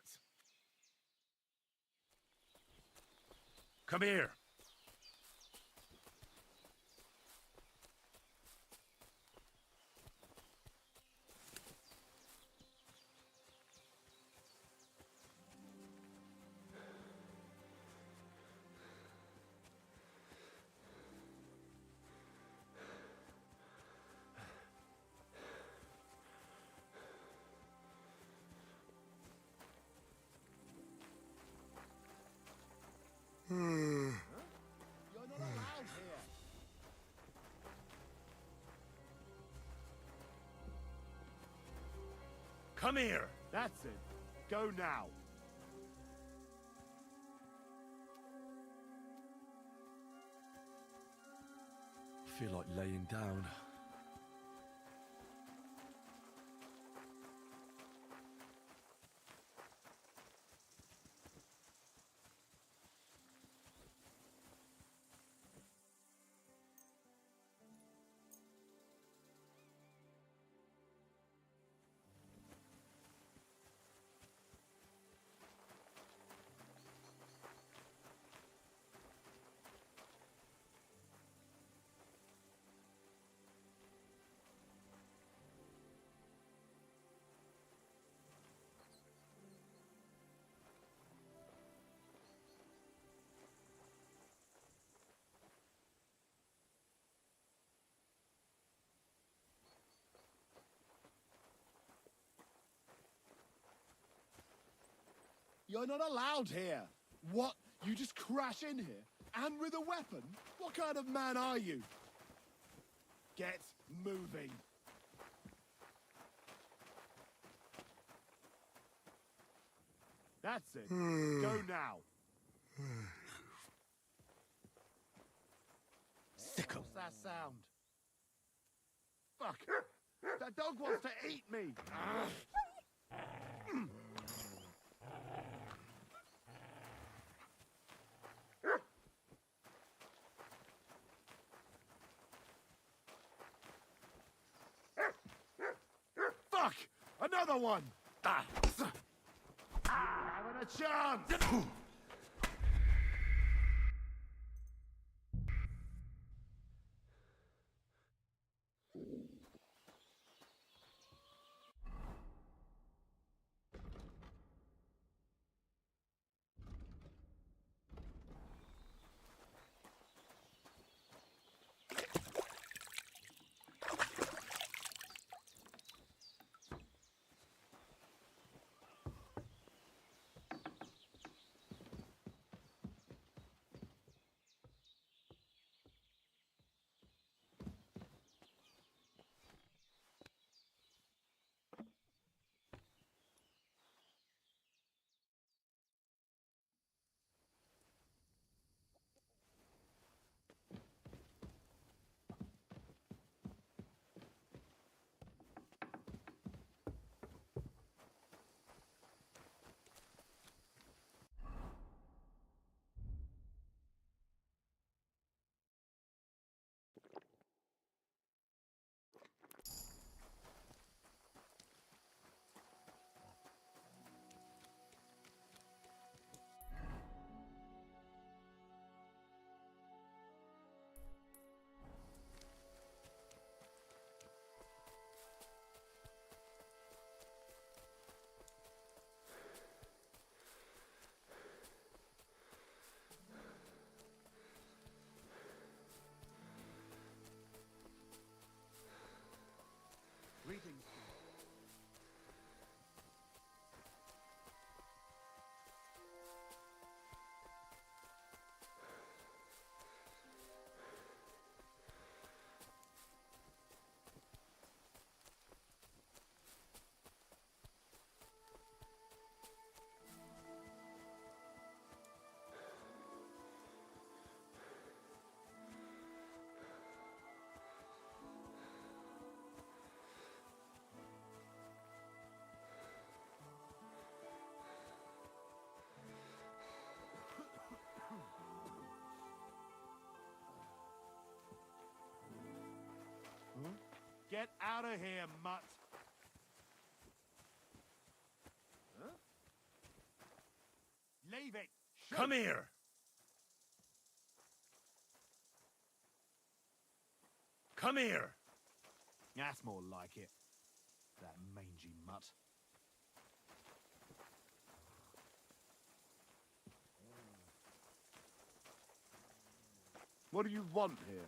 Come here. Come here! That's it. Go now. I feel like laying down. You're not allowed here. What? You just crash in here? And with a weapon? What kind of man are you? Get moving. That's it. Go now. Sickle. What's that sound? Fuck! That dog wants to eat me! Fuck! Another one! Having a chance! Greetings. Get out of here, mutt! Huh? Leave it! Shoot. Come here! Come here! That's more like it. That mangy mutt. What do you want here?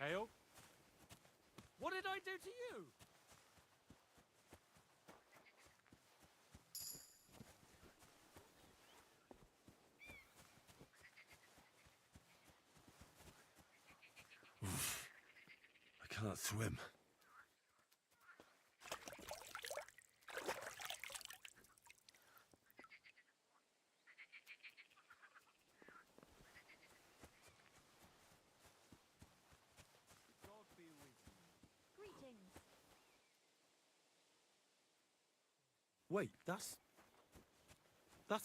Hail? What did I do to you? I can't swim. Greetings. Wait, that's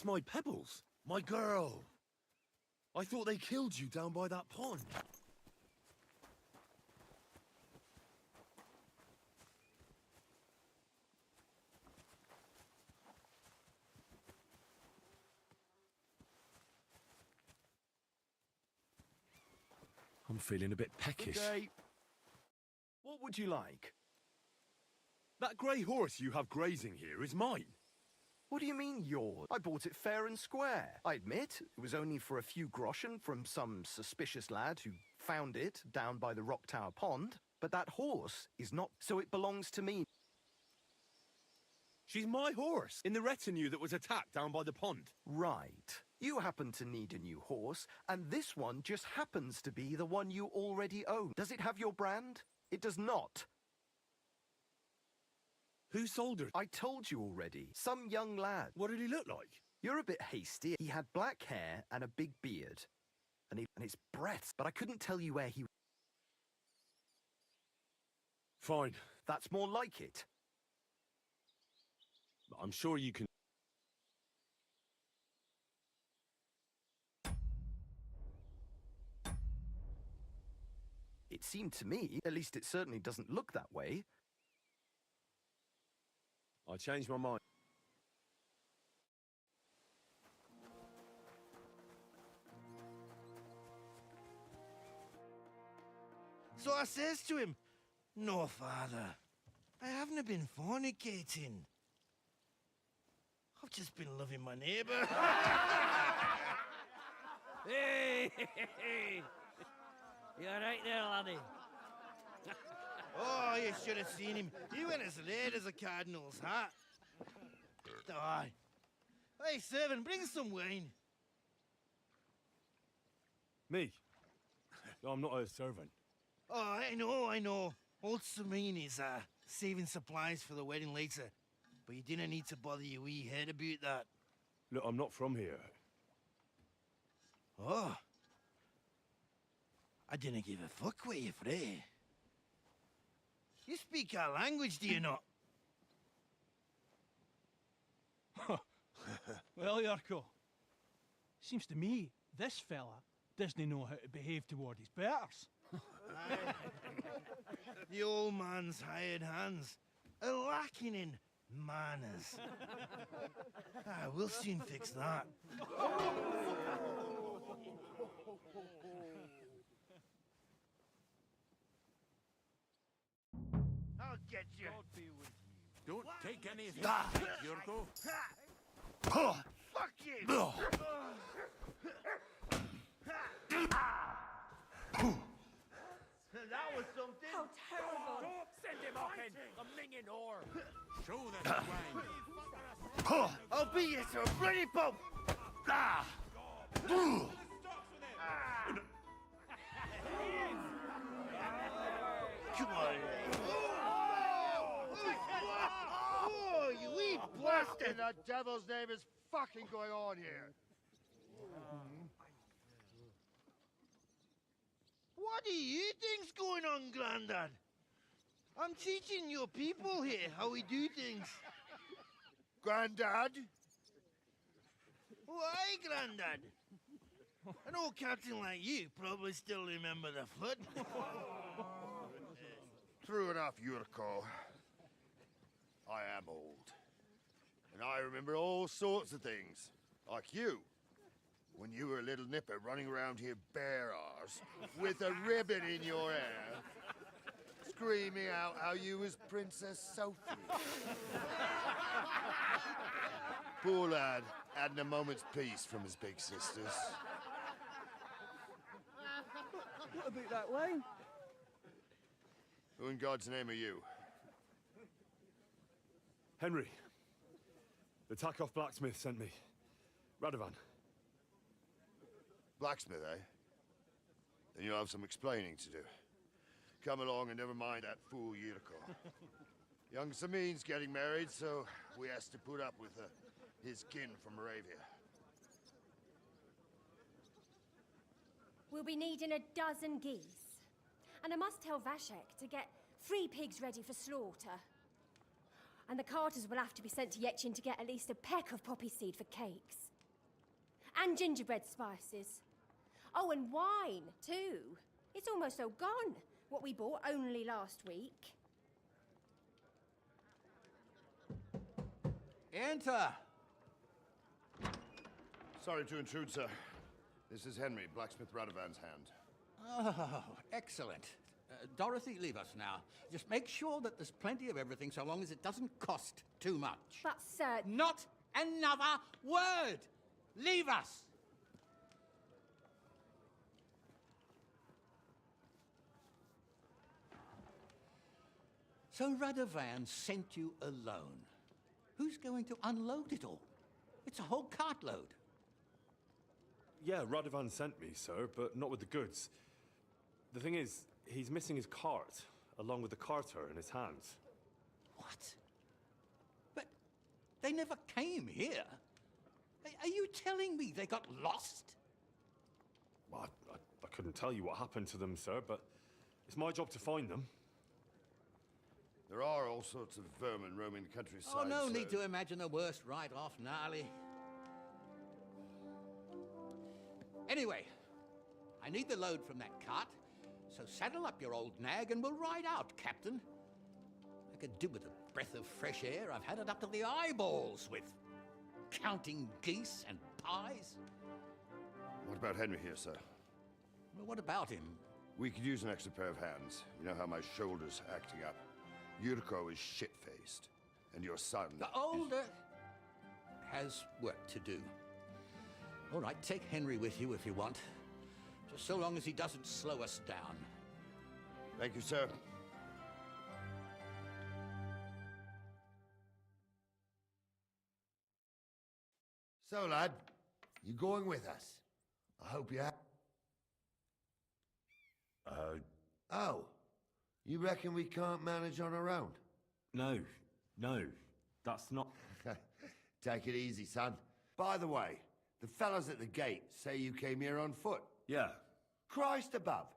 my Pebbles. My girl. I thought they killed you down by that pond. I'm feeling a bit peckish. Good day. What would you like? That grey horse you have grazing here is mine. What do you mean yours? I bought it fair and square. I admit, it was only for a few groschen from some suspicious lad who found it down by the Rock Tower Pond. But that horse is not, so it belongs to me. She's my horse, in the retinue that was attacked down by the pond. Right. You happen to need a new horse, and this one just happens to be the one you already own. Does it have your brand? It does not. Who sold her? I told you already. Some young lad. What did he look like? You're a bit hasty. He had black hair and a big beard. And his breath. But I couldn't tell you where he... Fine. That's more like it. I'm sure you can... It seemed to me, at least it certainly doesn't look that way. I changed my mind. So I says to him, "No, father, I haven't been fornicating. I've just been loving my neighbour." Hey! You alright there, laddie? Oh, you should have seen him. He went as red as a cardinal's hat. Aye. Hey, servant, bring some wine. Me? I'm not a servant. Oh, I know. Old Serene is saving supplies for the wedding later. But you didn't need to bother your wee head about that. Look, I'm not from here. Oh. I didn't give a fuck where you're from. You speak our language, do you not? Well, Yarko, seems to me this fella doesn't know how to behave toward his betters. The old man's hired hands are lacking in manners. We'll soon fix that. I'll get you. Don't take any of his Ah. fight, Yurko. Fuck you! That was something. How terrible! Send him off in the minging whore! Show them swine. I'll beat you to a bloody pulp! Come on. Oh, you wee bastard! The devil's name is fucking going on here? What do you think's going on, Grandad? I'm teaching your people here how we do things. Grandad? Why, Grandad? An old captain like you probably still remember the flood. True enough, Yurko. I am old. And I remember all sorts of things. Like you. When you were a little nipper running around here bare arse, with a ribbon in your hair, screaming out how you was Princess Sophie. Poor lad, hadn't a moment's peace from his big sisters. What about that wine? Who in God's name are you? Henry. The Takoff blacksmith sent me. Radovan. Blacksmith, eh? Then you'll have some explaining to do. Come along and never mind that fool Yurko. Young Samin's getting married, so we has to put up with his kin from Moravia. We'll be needing a dozen geese. And I must tell Vashek to get 3 pigs ready for slaughter. And the carters will have to be sent to Yetchin to get at least a peck of poppy seed for cakes. And gingerbread spices. Oh, and wine, too. It's almost all gone, what we bought only last week. Enter! Sorry to intrude, sir. This is Henry, Blacksmith Radovan's hand. Oh, excellent. Dorothy, leave us now. Just make sure that there's plenty of everything so long as it doesn't cost too much. But, sir... Not another word! Leave us! So Radovan sent you alone. Who's going to unload it all? It's a whole cartload. Yeah, Radovan sent me, sir, but not with the goods. The thing is, he's missing his cart, along with the carter in his hands. What? But they never came here. Are you telling me they got lost? Well, I couldn't tell you what happened to them, sir, but it's my job to find them. There are all sorts of vermin roaming the countryside. Oh, no sir. need to imagine the worst right off, gnarly. Anyway, I need the load from that cart, so saddle up your old nag and we'll ride out, Captain. I could do with a breath of fresh air. I've had it up to the eyeballs with counting geese and pies. What about Henry here, sir? Well, what about him? We could use an extra pair of hands. You know how my shoulder's acting up. Yurko is shit-faced, and your son... The older has work to do. All right, take Henry with you if you want. Just so long as he doesn't slow us down. Thank you, sir. So, lad, you going with us? I hope you are. Oh, you reckon we can't manage on our own? No, that's not... Take it easy, son. By the way, the fellas at the gate say you came here on foot. Yeah. Christ above.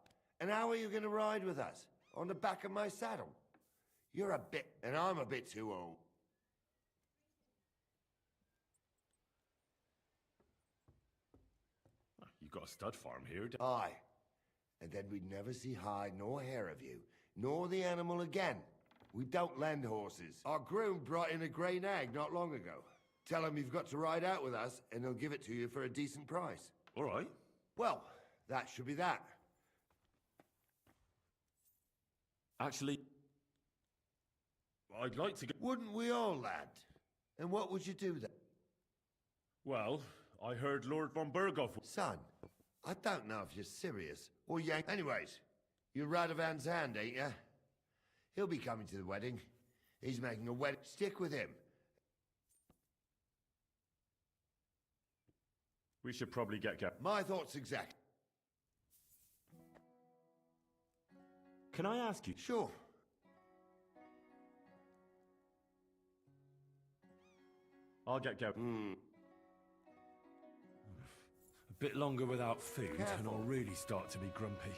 And how are you going to ride with us? On the back of my saddle? You're a bit... and I'm a bit too old. You've got a stud farm here. Aye. And then we'd never see hide nor hair of you, nor the animal again. We don't lend horses. Our groom brought in a grey nag not long ago. Tell him you've got to ride out with us, and he'll give it to you for a decent price. All right. Well, that should be that. Actually, I'd like to go... Wouldn't we all, lad? And what would you do then? Well, I heard Lord von Burghoff... Son, I don't know if you're serious or yank... Anyways, you're Radovan's hand, ain't you? He'll be coming to the wedding. He's making a wedding. Stick with him. We should probably get going. My thoughts exact. Can I ask you? Sure. I'll get going. A bit longer without food, and I'll really start to be grumpy.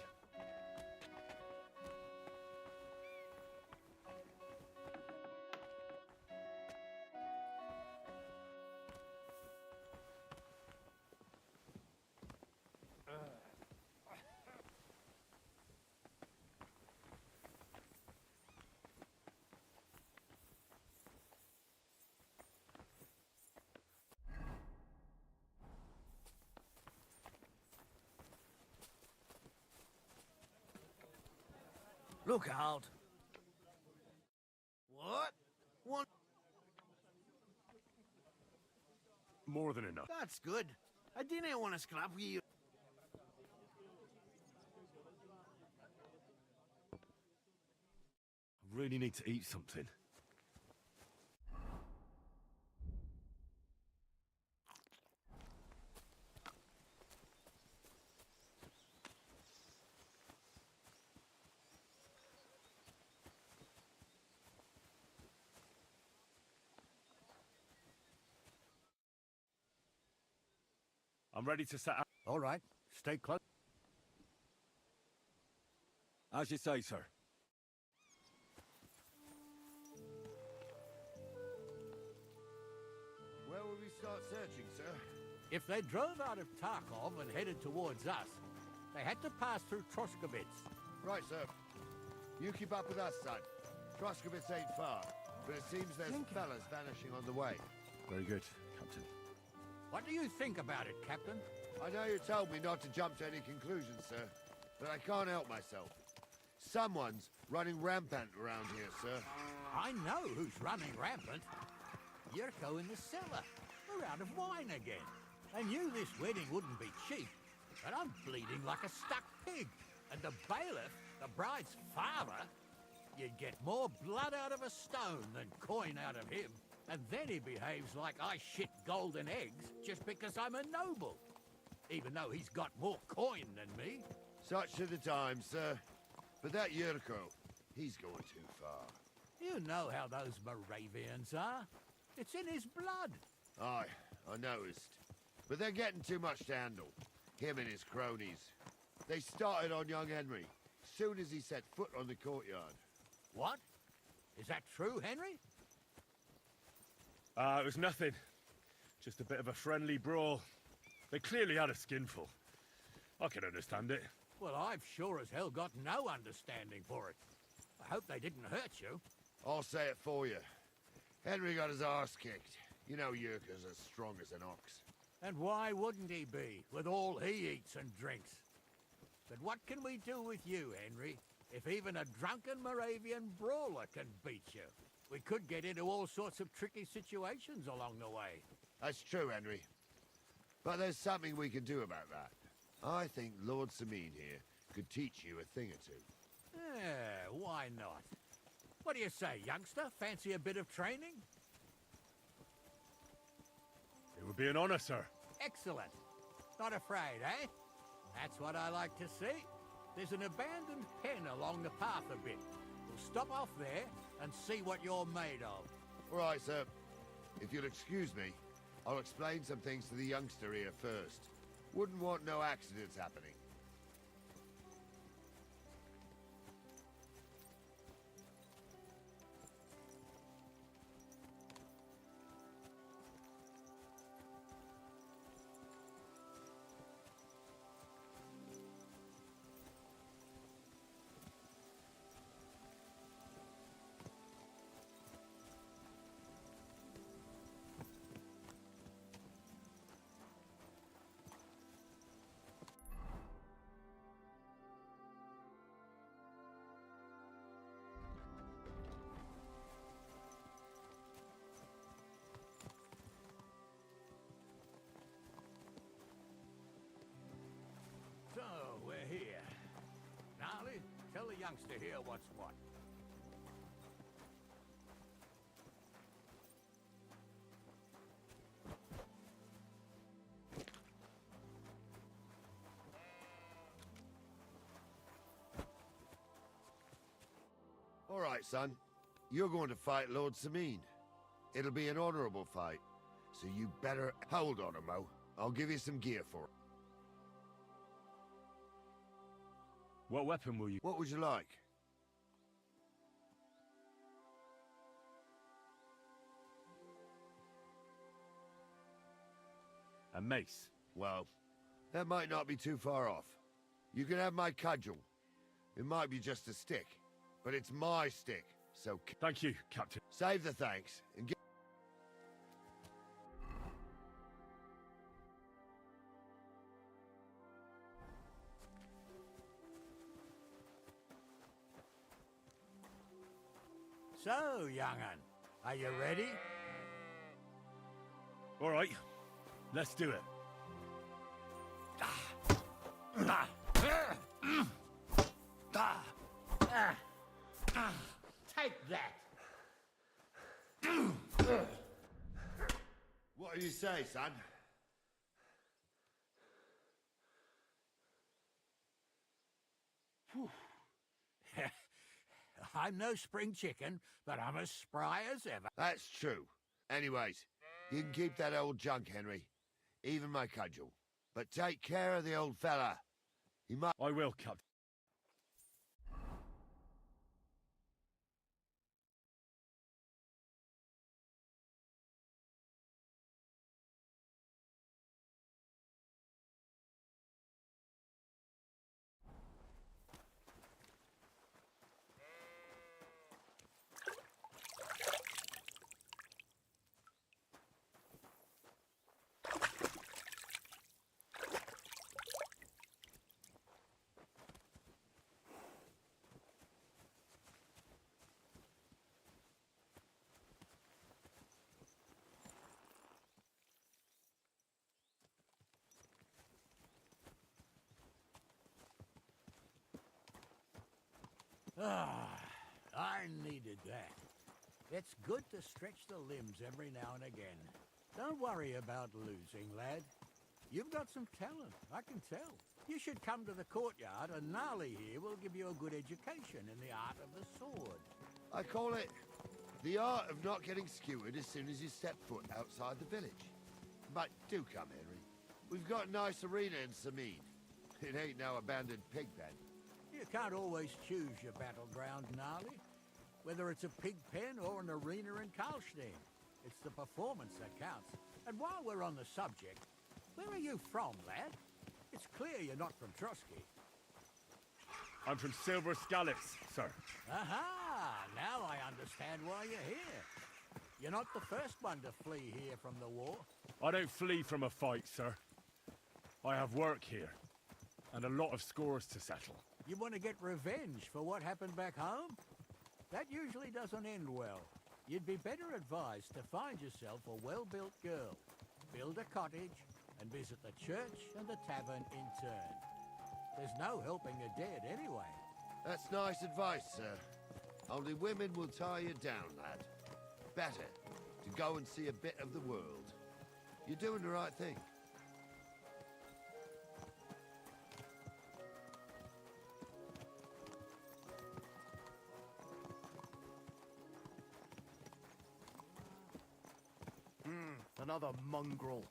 Look out. What? One... More than enough. That's good. I didn't want to scrap with you. really need to eat something. I'm ready to set out. All right, stay close. As you say, sir. Where will we start searching, sir? If they drove out of Tarkov and headed towards us, they had to pass through Troshkovitz. Right, sir. You keep up with us, son. Troshkovitz ain't far, but it seems there's fellas vanishing on the way. Very good, Captain. What do you think about it, Captain? I know you told me not to jump to any conclusions, sir, but I can't help myself. Someone's running rampant around here, sir. I know who's running rampant. Yurko in the cellar. We're out of wine again. I knew this wedding wouldn't be cheap, but I'm bleeding like a stuck pig. And the bailiff, the bride's father, you'd get more blood out of a stone than coin out of him. And then he behaves like I shit golden eggs just because I'm a noble. Even though he's got more coin than me. Such are the times, sir. But that Yurko, he's going too far. You know how those Moravians are. It's in his blood. Aye, I noticed. But they're getting too much to handle. Him and his cronies. They started on young Henry, soon as he set foot on the courtyard. What? Is that true, Henry? It was nothing. Just a bit of a friendly brawl. They clearly had a skinful. I can understand it. Well, I've sure as hell got no understanding for it. I hope they didn't hurt you. I'll say it for you. Henry got his arse kicked. You know Yurka's as strong as an ox. And why wouldn't he be, with all he eats and drinks? But what can we do with you, Henry, if even a drunken Moravian brawler can beat you? We could get into all sorts of tricky situations along the way. That's true, Henry. But there's something we can do about that. I think Lord Sameen here could teach you a thing or two. Yeah, why not? What do you say, youngster? Fancy a bit of training? It would be an honor, sir. Excellent. Not afraid, eh? That's what I like to see. There's an abandoned pen along the path a bit. We'll stop off there and see what you're made of. All right, sir. If you'll excuse me, I'll explain some things to the youngster here first. Wouldn't want no accidents happening. So, we're here. Gnarly, tell the youngster here what's what. All right, son. You're going to fight Lord Sameen. It'll be an honorable fight, so you better hold on, Mo. I'll give you some gear for it. What weapon will you... What would you like? A mace. Well, that might not be too far off. You can have my cudgel. It might be just a stick, but it's my stick, so... Thank you, Captain. Save the thanks, and get... So, young'un, are you ready? All right, let's do it. Take that! What do you say, son? I'm no spring chicken, but I'm as spry as ever. That's true. Anyways, you can keep that old junk, Henry. Even my cudgel. But take care of the old fella. He might... I will, Captain. Ah, I needed that. It's good to stretch the limbs every now and again. Don't worry about losing, lad. You've got some talent, I can tell. You should come to the courtyard, and Gnarly here will give you a good education in the art of the sword. I call it the art of not getting skewered as soon as you step foot outside the village. But do come, Henry. We've got a nice arena in Sameen. It ain't no abandoned pig pen. You can't always choose your battleground, Gnarly. Whether it's a pig pen or an arena in Karlstein. It's the performance that counts. And while we're on the subject, where are you from, lad? It's clear you're not from Trotsky. I'm from Silver Scallops, sir. Aha! Now I understand why you're here. You're not the first one to flee here from the war. I don't flee from a fight, sir. I have work here, and a lot of scores to settle. You want to get revenge for what happened back home? That usually doesn't end well. You'd be better advised to find yourself a well-built girl, build a cottage, and visit the church and the tavern in turn. There's no helping the dead anyway. That's nice advice, sir. Only women will tie you down, lad. Better to go and see a bit of the world. You're doing the right thing. Another mongrel.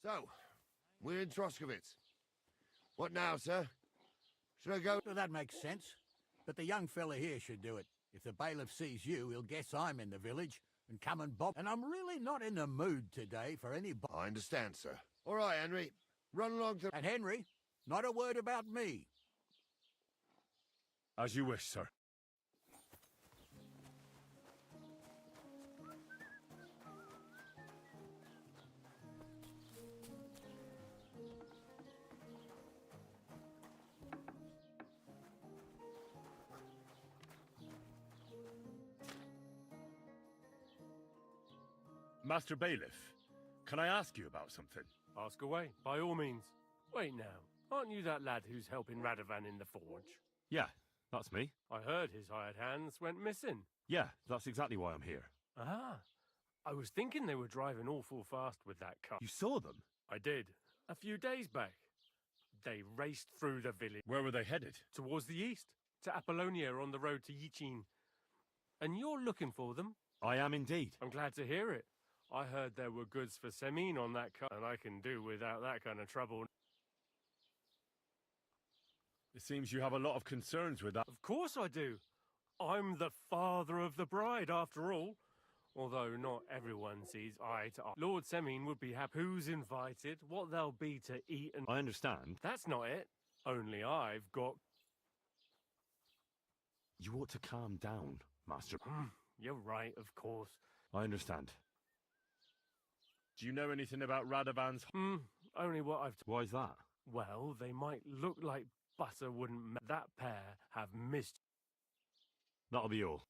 So, we're in Troskowitz. What now, sir? Should I go? Well, that makes sense. But the young fella here should do it. If the bailiff sees you, he'll guess I'm in the village and come and bob. And I'm really not in the mood today for any I understand, sir. All right, Henry. Run along to... And Henry, not a word about me. As you wish, sir. Master Bailiff, can I ask you about something? Ask away, by all means. Wait now, aren't you that lad who's helping Radovan in the forge? Yeah, that's me. I heard his hired hands went missing. Yeah, that's exactly why I'm here. Ah, I was thinking they were driving awful fast with that car. You saw them? I did, a few days back. They raced through the village. Where were they headed? Towards the east, to Apollonia on the road to Yichin. And you're looking for them? I am indeed. I'm glad to hear it. I heard there were goods for Semin on that car, and I can do without that kind of trouble. It seems you have a lot of concerns with that. Of course I do. I'm the father of the bride, after all. Although not everyone sees eye to eye. Lord Semin would be happy. Who's invited, what there'll be to eat and... I understand. That's not it. Only I've got... You ought to calm down, Master. You're right, of course. I understand. Do you know anything about Radovan's... Only what I've... Why's that? Well, they might look like butter wouldn't... That pair have missed... That'll be all.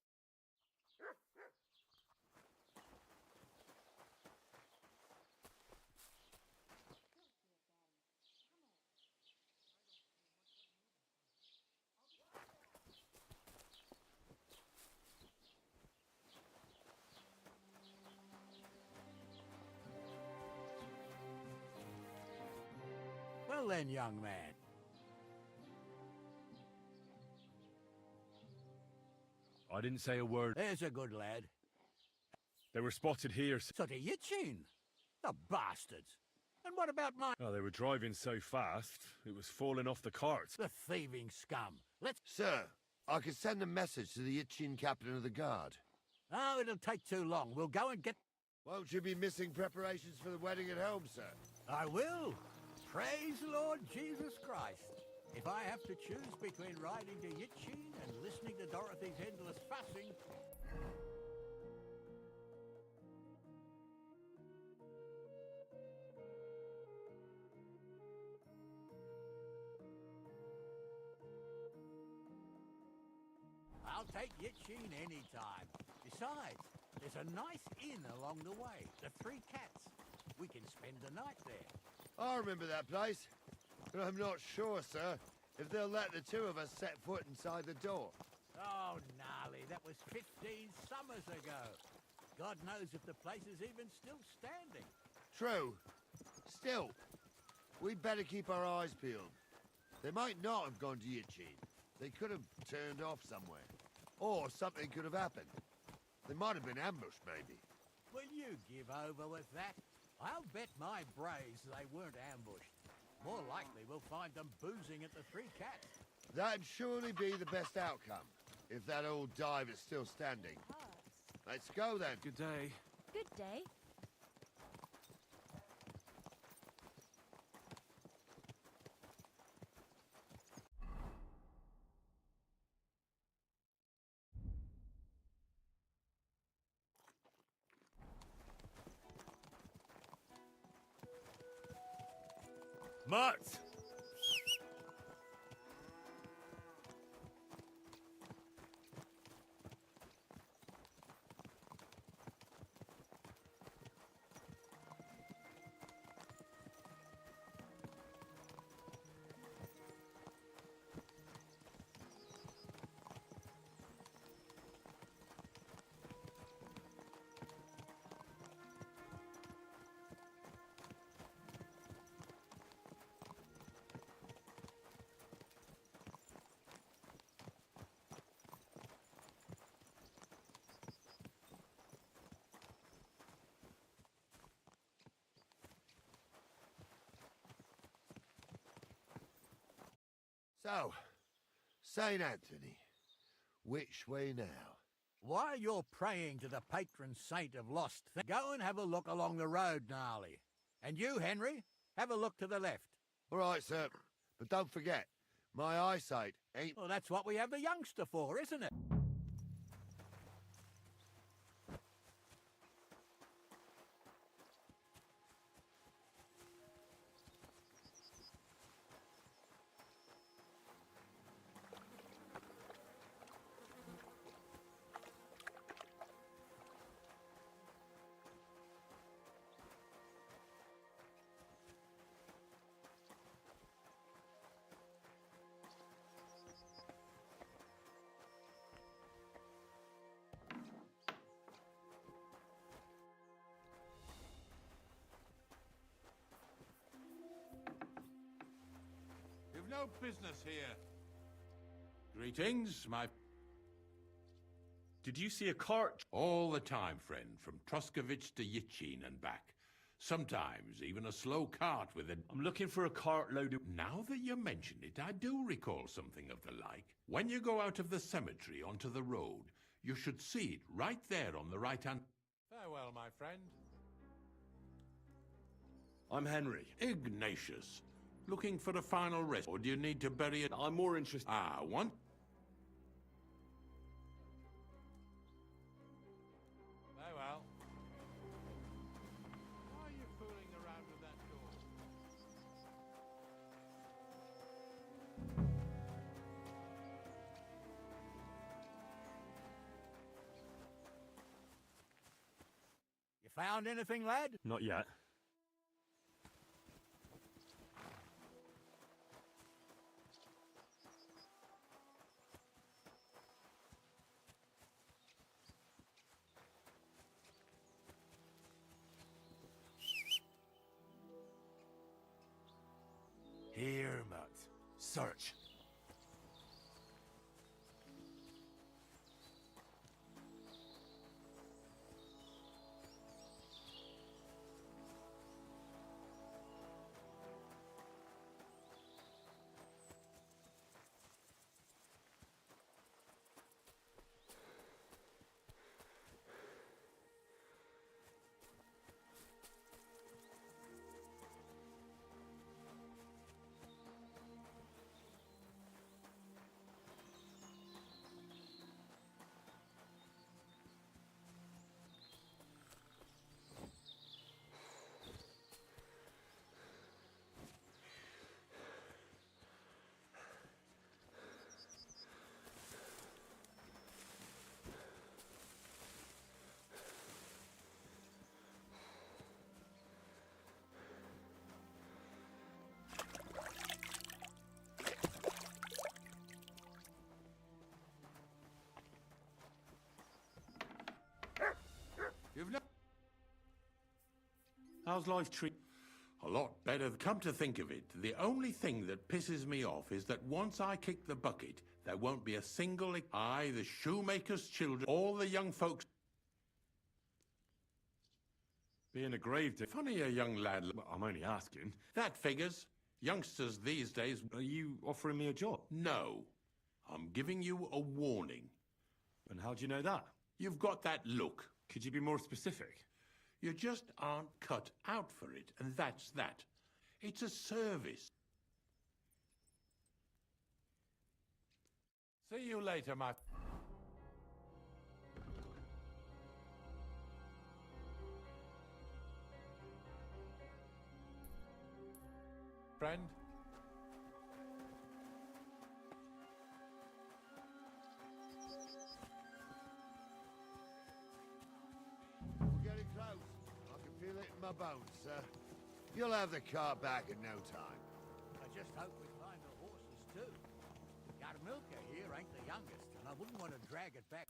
Well then, young man. I didn't say a word. There's a good lad. They were spotted here. So to Yitchin. The bastards. And what about my... Oh, they were driving so fast, it was falling off the cart. The thieving scum. Let's... Sir, I could send a message to the Itchin captain of the guard. Oh, it'll take too long. We'll go and get... Won't you be missing preparations for the wedding at home, sir? I will. Praise Lord Jesus Christ. If I have to choose between riding to Yitchin and listening to Dorothy's endless fussing... I'll take Yitchin any time. Besides, there's a nice inn along the way, the Three Cats. We can spend the night there. I remember that place, but I'm not sure, sir, if they'll let the two of us set foot inside the door. Oh, gnarly, that was 15 summers ago. God knows if the place is even still standing. True. Still, we'd better keep our eyes peeled. They might not have gone to Yitchin. They could have turned off somewhere. Or something could have happened. They might have been ambushed, maybe. Will you give over with that? I'll bet my braves they weren't ambushed. More likely we'll find them boozing at the Three Cats. That'd surely be the best outcome, if that old dive is still standing. Let's go, then. Good day. Good day. Mutt! So, St. Anthony, which way now? While you're praying to the patron saint of lost things, go and have a look along the road, gnarly. And you, Henry, have a look to the left. All right, sir. But don't forget, my eyesight ain't... Well, that's what we have the youngster for, isn't it? You've no business here. Greetings, my... Did you see a cart? All the time, friend, from Troskovich to Yitchin and back. Sometimes even a slow cart with a... I'm looking for a cart load of... Now that you mention it, I do recall something of the like. When you go out of the cemetery onto the road, you should see it right there on the right-hand... Farewell, my friend. I'm Henry. Ignatius. Looking for a final rest, or do you need to bury it? I'm more interested... Ah, one... found anything, lad? Not yet. Here, Matt. Search. You've no... How's life treat? A lot better. Come to think of it, the only thing that pisses me off is that once I kick the bucket, there won't be a single... the shoemaker's children, all the young folks... Being a grave digger. Funny a young lad... I'm only asking. That figures. Youngsters these days... Are you offering me a job? No. I'm giving you a warning. And how do you know that? You've got that look. Could you be more specific? You just aren't cut out for it, and that's that. It's a service. See you later, my... friend. Feel it in my bones, sir. You'll have the car back in no time. I just hope we find the horses, too. Yarmilka here ain't the youngest, and I wouldn't want to drag it back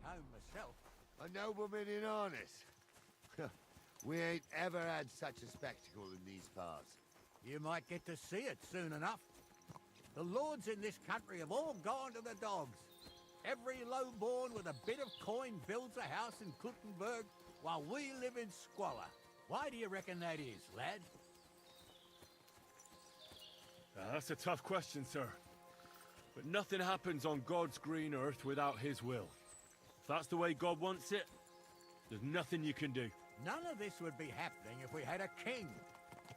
home myself. A nobleman in harness. We ain't ever had such a spectacle in these parts. You might get to see it soon enough. The lords in this country have all gone to the dogs. Every lowborn with a bit of coin builds a house in Kuttenberg, while we live in squalor. Why do you reckon that is, lad? That's a tough question, sir. But nothing happens on God's green earth without his will. If that's the way God wants it, there's nothing you can do. None of this would be happening if we had a king.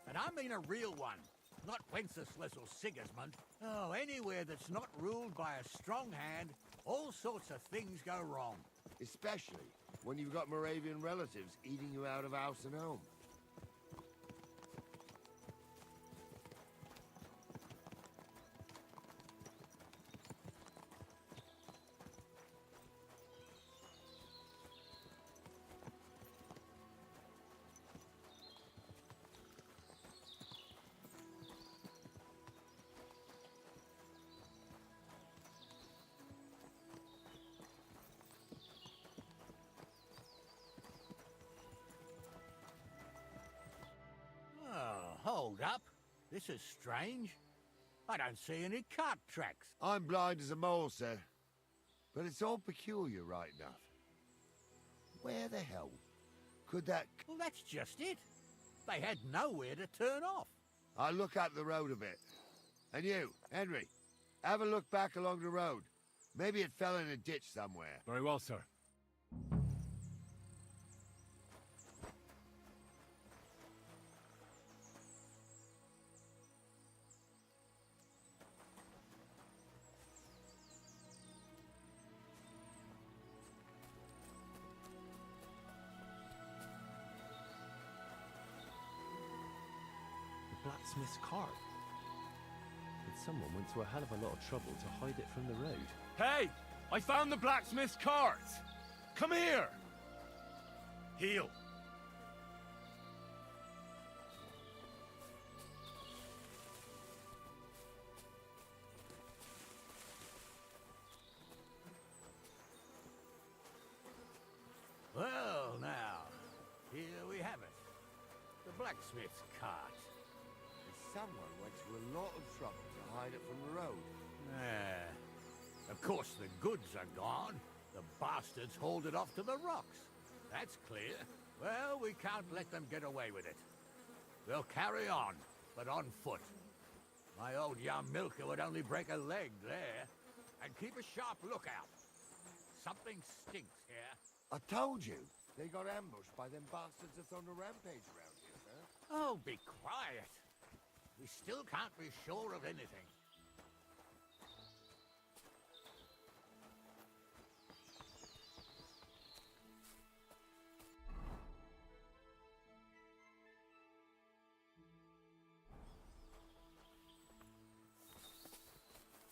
And I mean a real one, not Wenceslas or Sigismund. Oh, anywhere that's not ruled by a strong hand, all sorts of things go wrong. Especially when you've got Moravian relatives eating you out of house and home. Hold up. This is strange. I don't see any cart tracks. I'm blind as a mole, sir. But it's all peculiar right enough. Where the hell could that... Well, that's just it. They had nowhere to turn off. I'll look up the road a bit. And you, Henry, have a look back along the road. Maybe it fell in a ditch somewhere. Very well, sir. Blacksmith's cart. But someone went to a hell of a lot of trouble to hide it from the road. Hey! I found the blacksmith's cart! Come here! Heal! Well, now, here we have it. The blacksmith's cart. Someone went to a lot of trouble to hide it from the road. Of course, the goods are gone. The bastards hauled it off to the rocks. That's clear. Well, we can't let them get away with it. We'll carry on, but on foot. My old young milker would only break a leg there. And keep a sharp lookout. Something stinks here. I told you. They got ambushed by them bastards that's on the rampage around here, sir. Oh, be quiet. We still can't be sure of anything.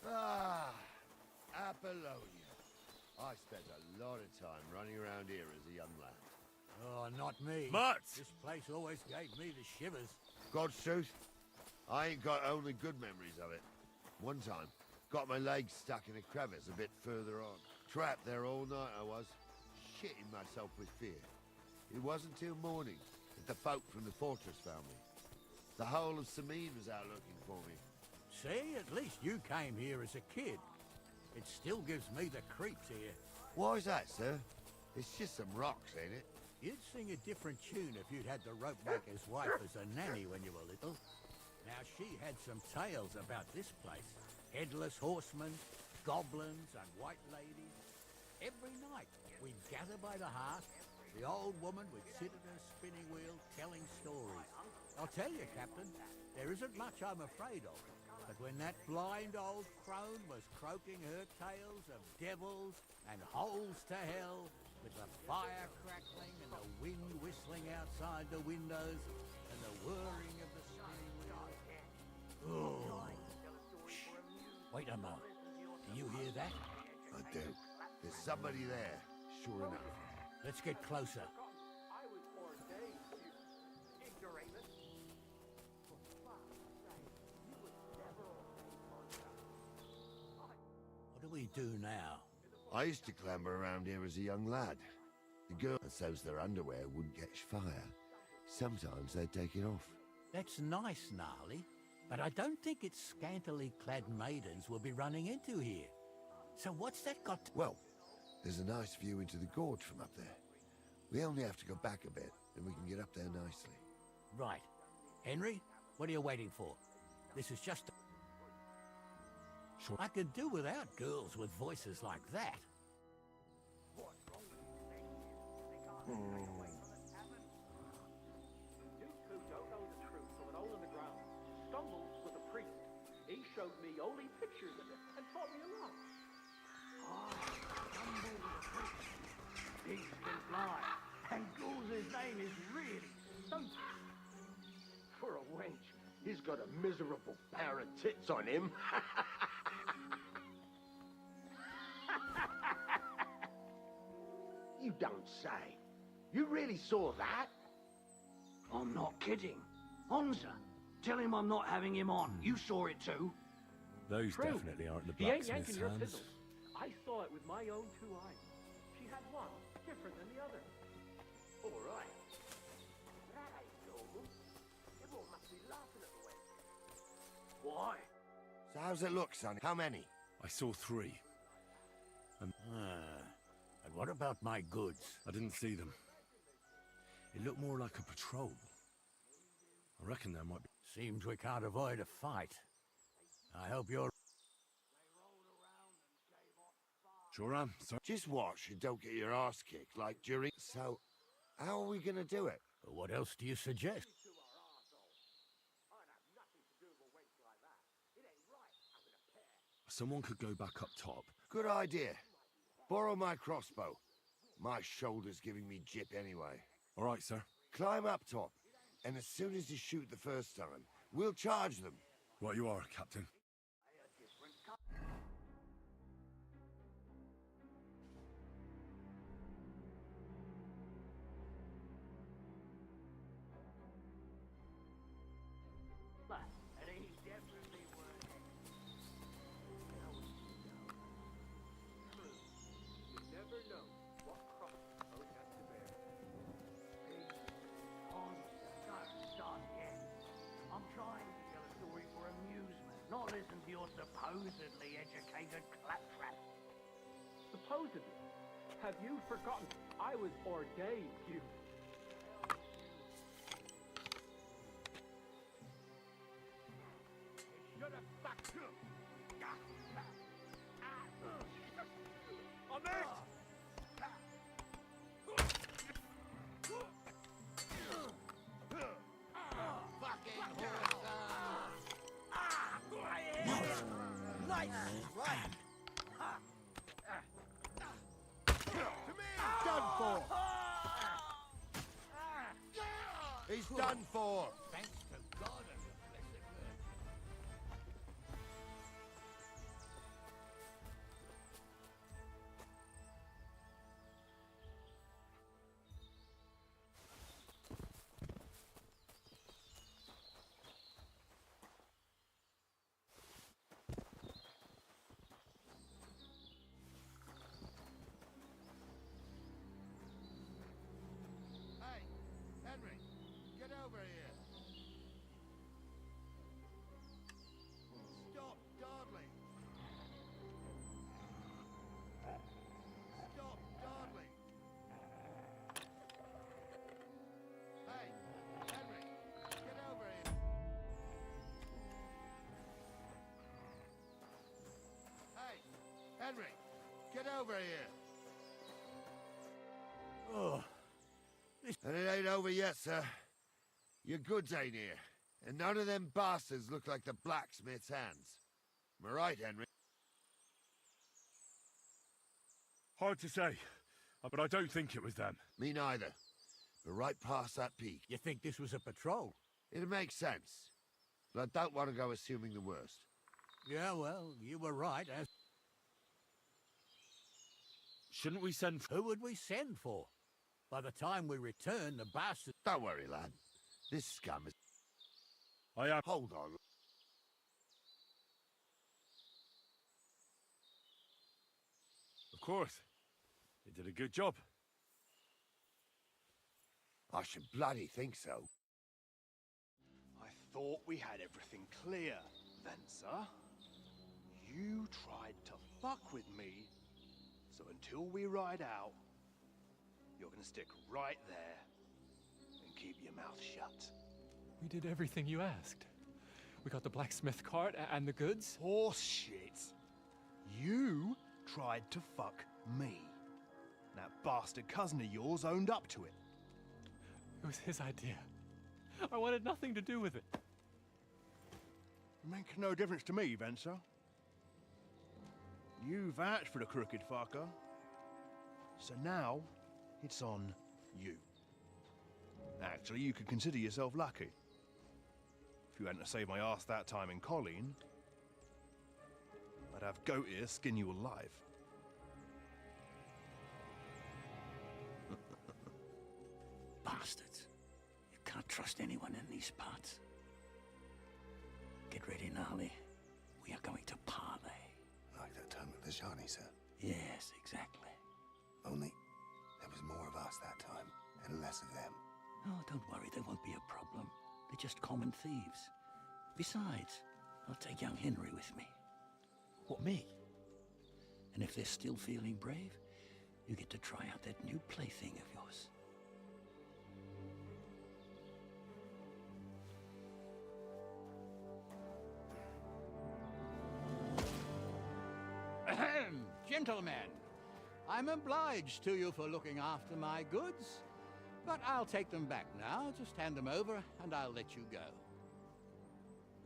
Ah, Apollonia. I spent a lot of time running around here as a young lad. Oh, not me. Mutt! This place always gave me the shivers. God's truth, I ain't got only good memories of it. One time, got my legs stuck in a crevice a bit further on. Trapped there all night I was, shitting myself with fear. It wasn't till morning that the folk from the fortress found me. The whole of Sameen was out looking for me. See, at least you came here as a kid. It still gives me the creeps here. Why's that, sir? It's just some rocks, ain't it? You'd sing a different tune if you'd had the ropemaker's wife as a nanny when you were little. Now, she had some tales about this place. Headless horsemen, goblins, and white ladies. Every night, we'd gather by the hearth. The old woman would sit at her spinning wheel telling stories. I'll tell you, Captain, there isn't much I'm afraid of. But when that blind old crone was croaking her tales of devils and holes to hell, with the fire crackling and the wind whistling outside the windows and the whirring of the spinning wheel. Oh. Shh. Wait a moment. Do you hear that? I do. There's somebody there, sure enough. Let's get closer. What do we do now? I used to clamber around here as a young lad. The girls, so's their underwear wouldn't catch fire. Sometimes they'd take it off. That's nice, Gnarly, but I don't think it's scantily clad maidens we'll be running into here. So what's that got to... Well, there's a nice view into the gorge from up there. We only have to go back a bit, and we can get up there nicely. Right. Henry, what are you waiting for? This is just... Sure. I could do without girls with voices like that. You two don't know the truth of an hole in the ground. Stumbles with a priest. He showed me only pictures of it and taught me a lot. Stumble with a priest. Pigs can fly. And Goul's name is really Stumpy. For a wench, he's got a miserable pair of tits on him. You don't say. You really saw that? I'm not kidding. Honza, tell him I'm not having him on. You saw it too. Those True. definitely aren't the He ain't blacksmith's yanking your hands. fiddles. I saw it with my own two eyes. She had one different than the other. All right. That ain't normal. Everyone must be laughing at the wench. Why? So how's it look, son? How many? I saw 3. And what about my goods? I didn't see them. It looked more like a patrol. I reckon there might be... Seems we can't avoid a fight. I hope you're... Sure am, sir. Just watch and don't get your ass kicked like during... So, how are we gonna do it? What else do you suggest? Someone could go back up top. Good idea. Borrow my crossbow. My shoulder's giving me jip anyway. All right, sir. Climb up top, and as soon as you shoot the first time, we'll charge them. Right you are, Captain. supposedly educated claptrap. Supposedly. Have you forgotten? I was ordained, you. Should have fucked you. I'm it! Nice! Right! Done for! He's done for! Thanks to God and the blessed word. Hey, Henry, get over here. Stop dawdling. Stop dawdling. Hey, Henry, get over here. Hey, Henry, get over here. Oh. And it ain't over yet, sir. Your goods ain't here. And none of them bastards look like the blacksmith's hands. Am I right, Henry? Hard to say, but I don't think it was them. Me neither. But right past that peak. You think this was a patrol? It makes sense. But I don't want to go assuming the worst. Yeah, well, you were right. Shouldn't we send... Who would we send for? By the time we return, the bastard... Don't worry, lad. This scum is... I am... Hold on. Of course. They did a good job. I should bloody think so. I thought we had everything clear, Venser. You tried to fuck with me, so until we ride out, you're gonna stick right there and keep your mouth shut. We did everything you asked. We got the blacksmith cart and the goods. Horse shit. You tried to fuck me. That bastard cousin of yours owned up to it. It was his idea. I wanted nothing to do with it. Make no difference to me, Venser. You vouched for the crooked fucker. So now, it's on you. Actually, you could consider yourself lucky. If you hadn't saved my ass that time in Colleen, I'd have goat ear skin you alive. Bastards. You can't trust anyone in these parts. Get ready, Gnarly. We are going to parley. Like that time with the Shani, sir? Yes, exactly. Only there was more of us that time, and less of them. Oh, don't worry, there won't be a problem. They're just common thieves. Besides, I'll take young Henry with me. What, me? And if they're still feeling brave, you get to try out that new plaything of yours. Ahem, gentlemen, I'm obliged to you for looking after my goods, but I'll take them back now. Just hand them over, and I'll let you go.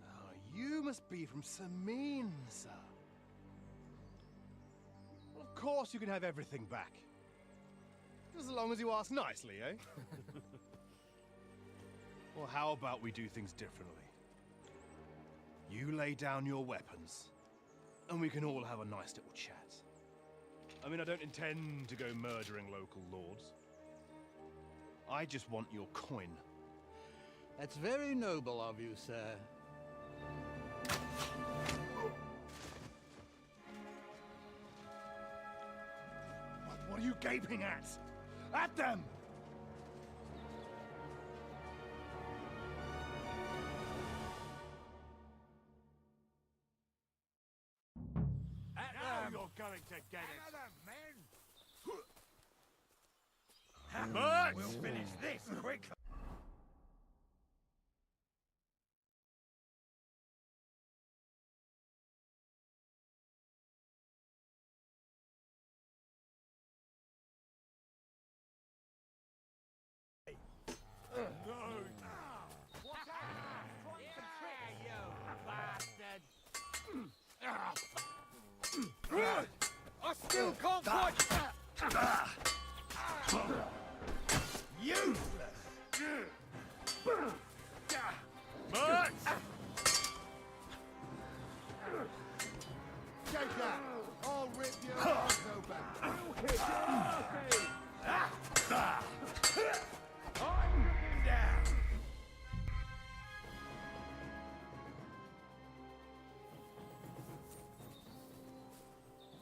Oh, you must be from Samin, sir. Well, of course you can have everything back. Just as long as you ask nicely, eh? Well, how about we do things differently? You lay down your weapons, and we can all have a nice little chat. I mean, I don't intend to go murdering local lords. I just want your coin. That's very noble of you, sir. What are you gaping at? At them! going to get it. But we'll finish this quick. I still can't quite... Useless! But Take that! I'll rip your arms open! I'm looking down.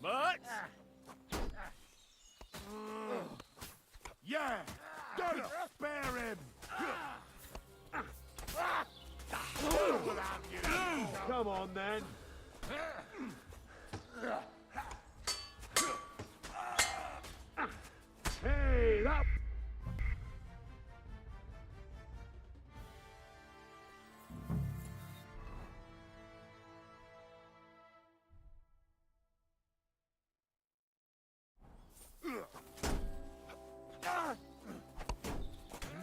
But Yeah! Don't spare him! Come on, then! Hey, that...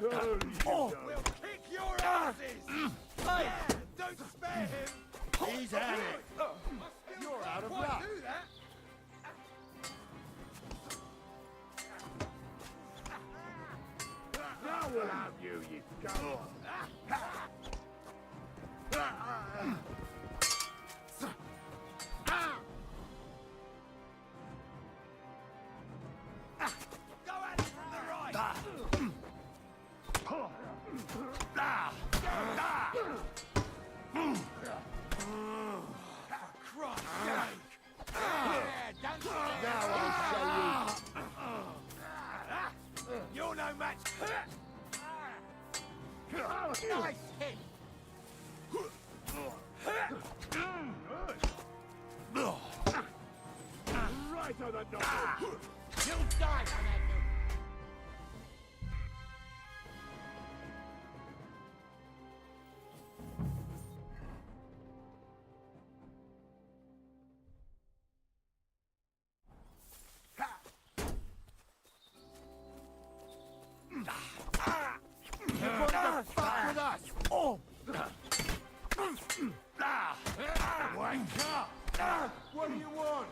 No, you don't. we'll kick your asses. Hey, don't spare him. He's at it! You're out of luck! Do that. Now we'll have you, you scum! Go at it from the right. For Christ's sake. Now I'll show you! You're no match. Nice hit! Right on the nose! You'll die for that. What the fuck with us? Oh! Wake up! What do you want?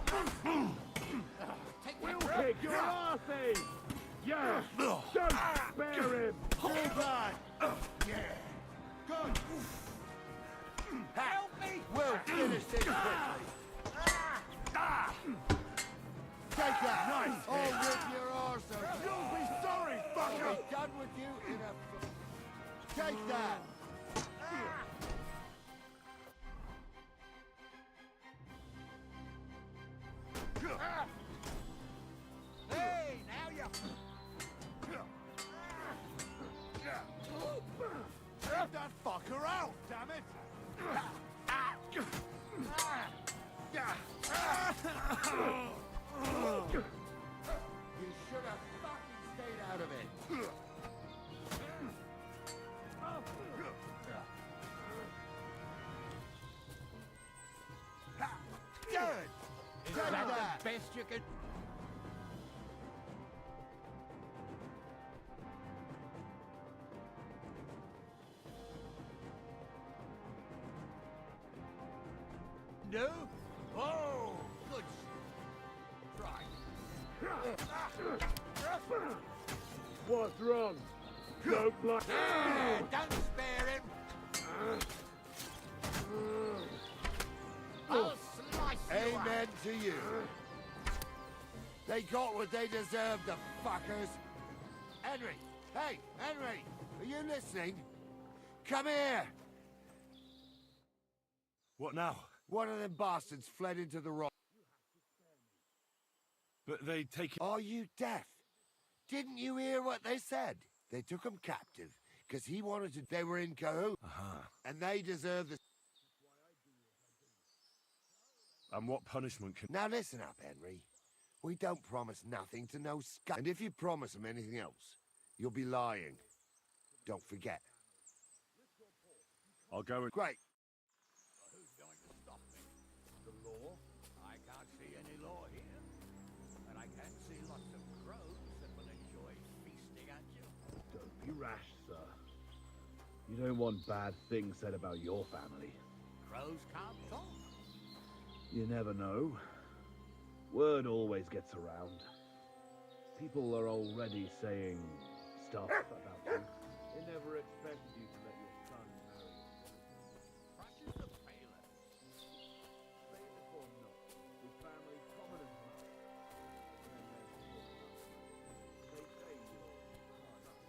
We'll kick your asses! Yeah! Don't spare him! Good lad! Yeah! Good! Help me. We'll finish this quickly! Take that! Nice! I'll rip your arse open! You'll be sorry, fucker! I'll be done with you in a... Take that! Hey, now you. Let that fucker out, damn it! You should have fucking stayed out of it. Good! Is Take that that! the best you could... do? Oh, good try. What's wrong? Don't like... Yeah, don't spare him. I'll slice you up. Amen to you. They got what they deserved, the fuckers. Henry! Hey, Henry! Are you listening? Come here! What now? One of them bastards fled into the rock. But they take... Are you deaf? Didn't you hear what they said? They took him captive, because he wanted to... They were in cahoots. And they deserve the... And what punishment can... Now listen up, Henry. We don't promise nothing to no scum. And if you promise them anything else, you'll be lying. Don't forget. I'll go and... Great. Who's going to stop me? The law? I can't see any law here. But I can see lots of crows that will enjoy feasting at you. Don't be rash, sir. You don't want bad things said about your family. Crows can't talk. You never know. Word always gets around. People are already saying stuff about you. They never expected you to let your son marry. Crushes the bailiff. Bailiff or not, his family's common as much. And then there's the talk about money. They say you're hard up.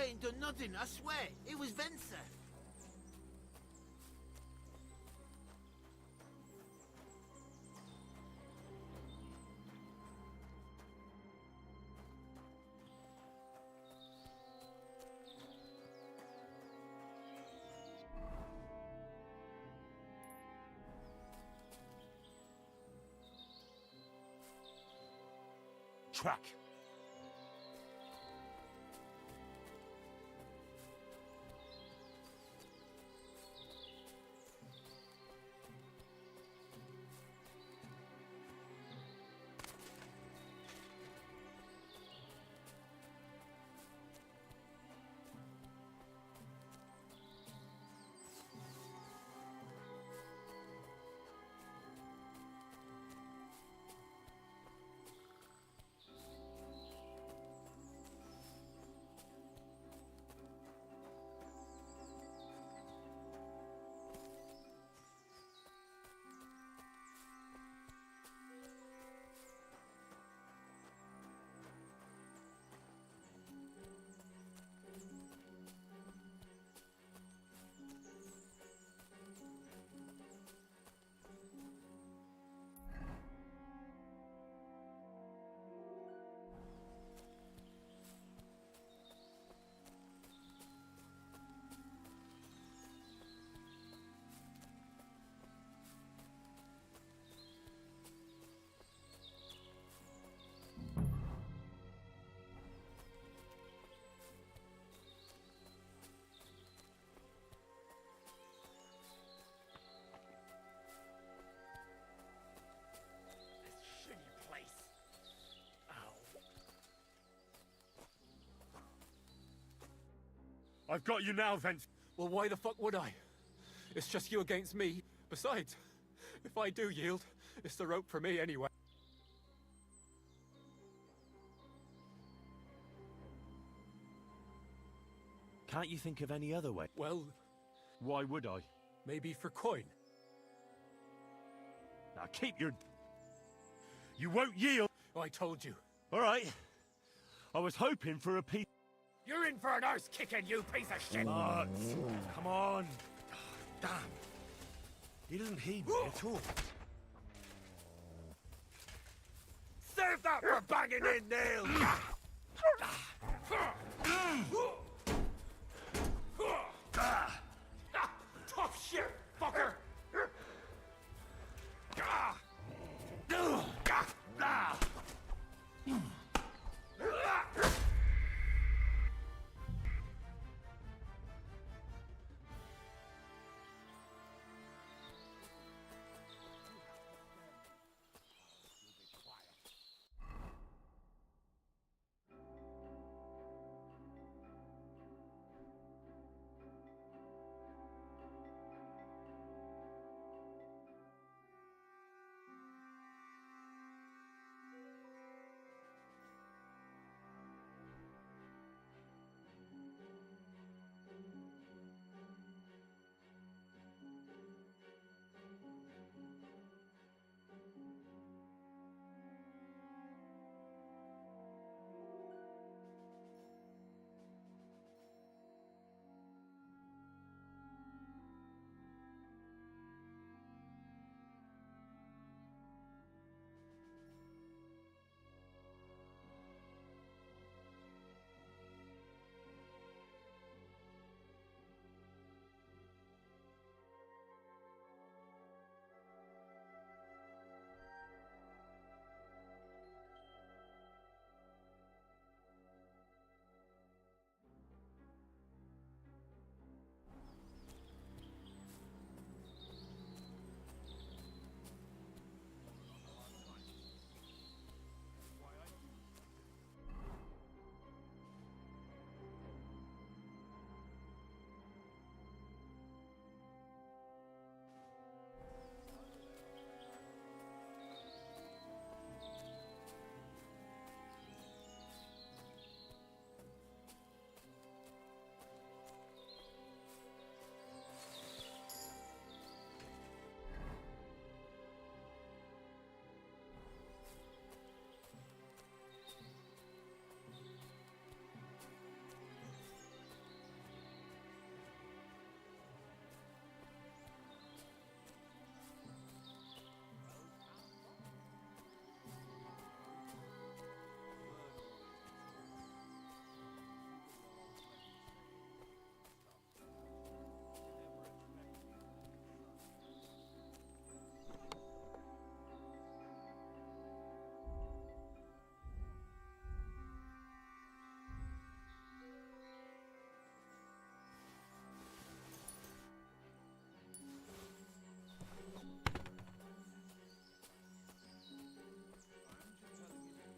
I ain't done nothing, I swear. It was Venser. Track. I've got you now, Vance. Well, why the fuck would I? It's just you against me. Besides, if I do yield, it's the rope for me anyway. Can't you think of any other way? Well, why would I? Maybe for coin. Now keep your... You won't yield! I told you. All right. I was hoping for a piece... You're in for an arse kicking, you piece of shit! Mutz, come on. Damn. He doesn't heed me at all. Serve that for banging in nails! Tough shit, fucker!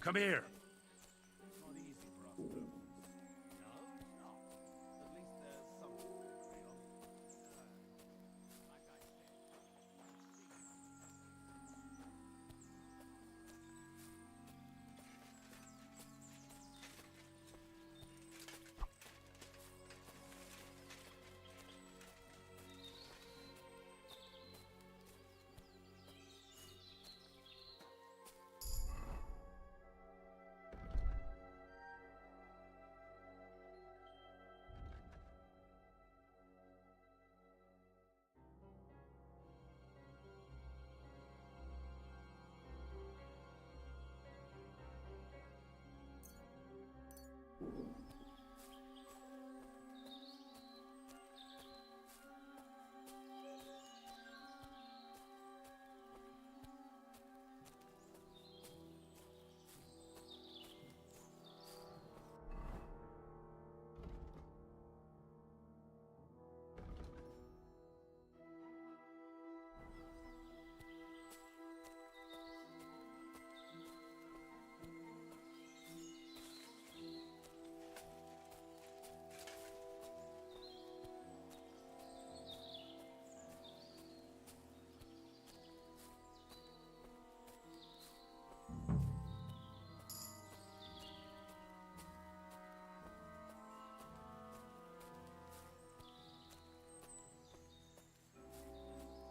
Come here.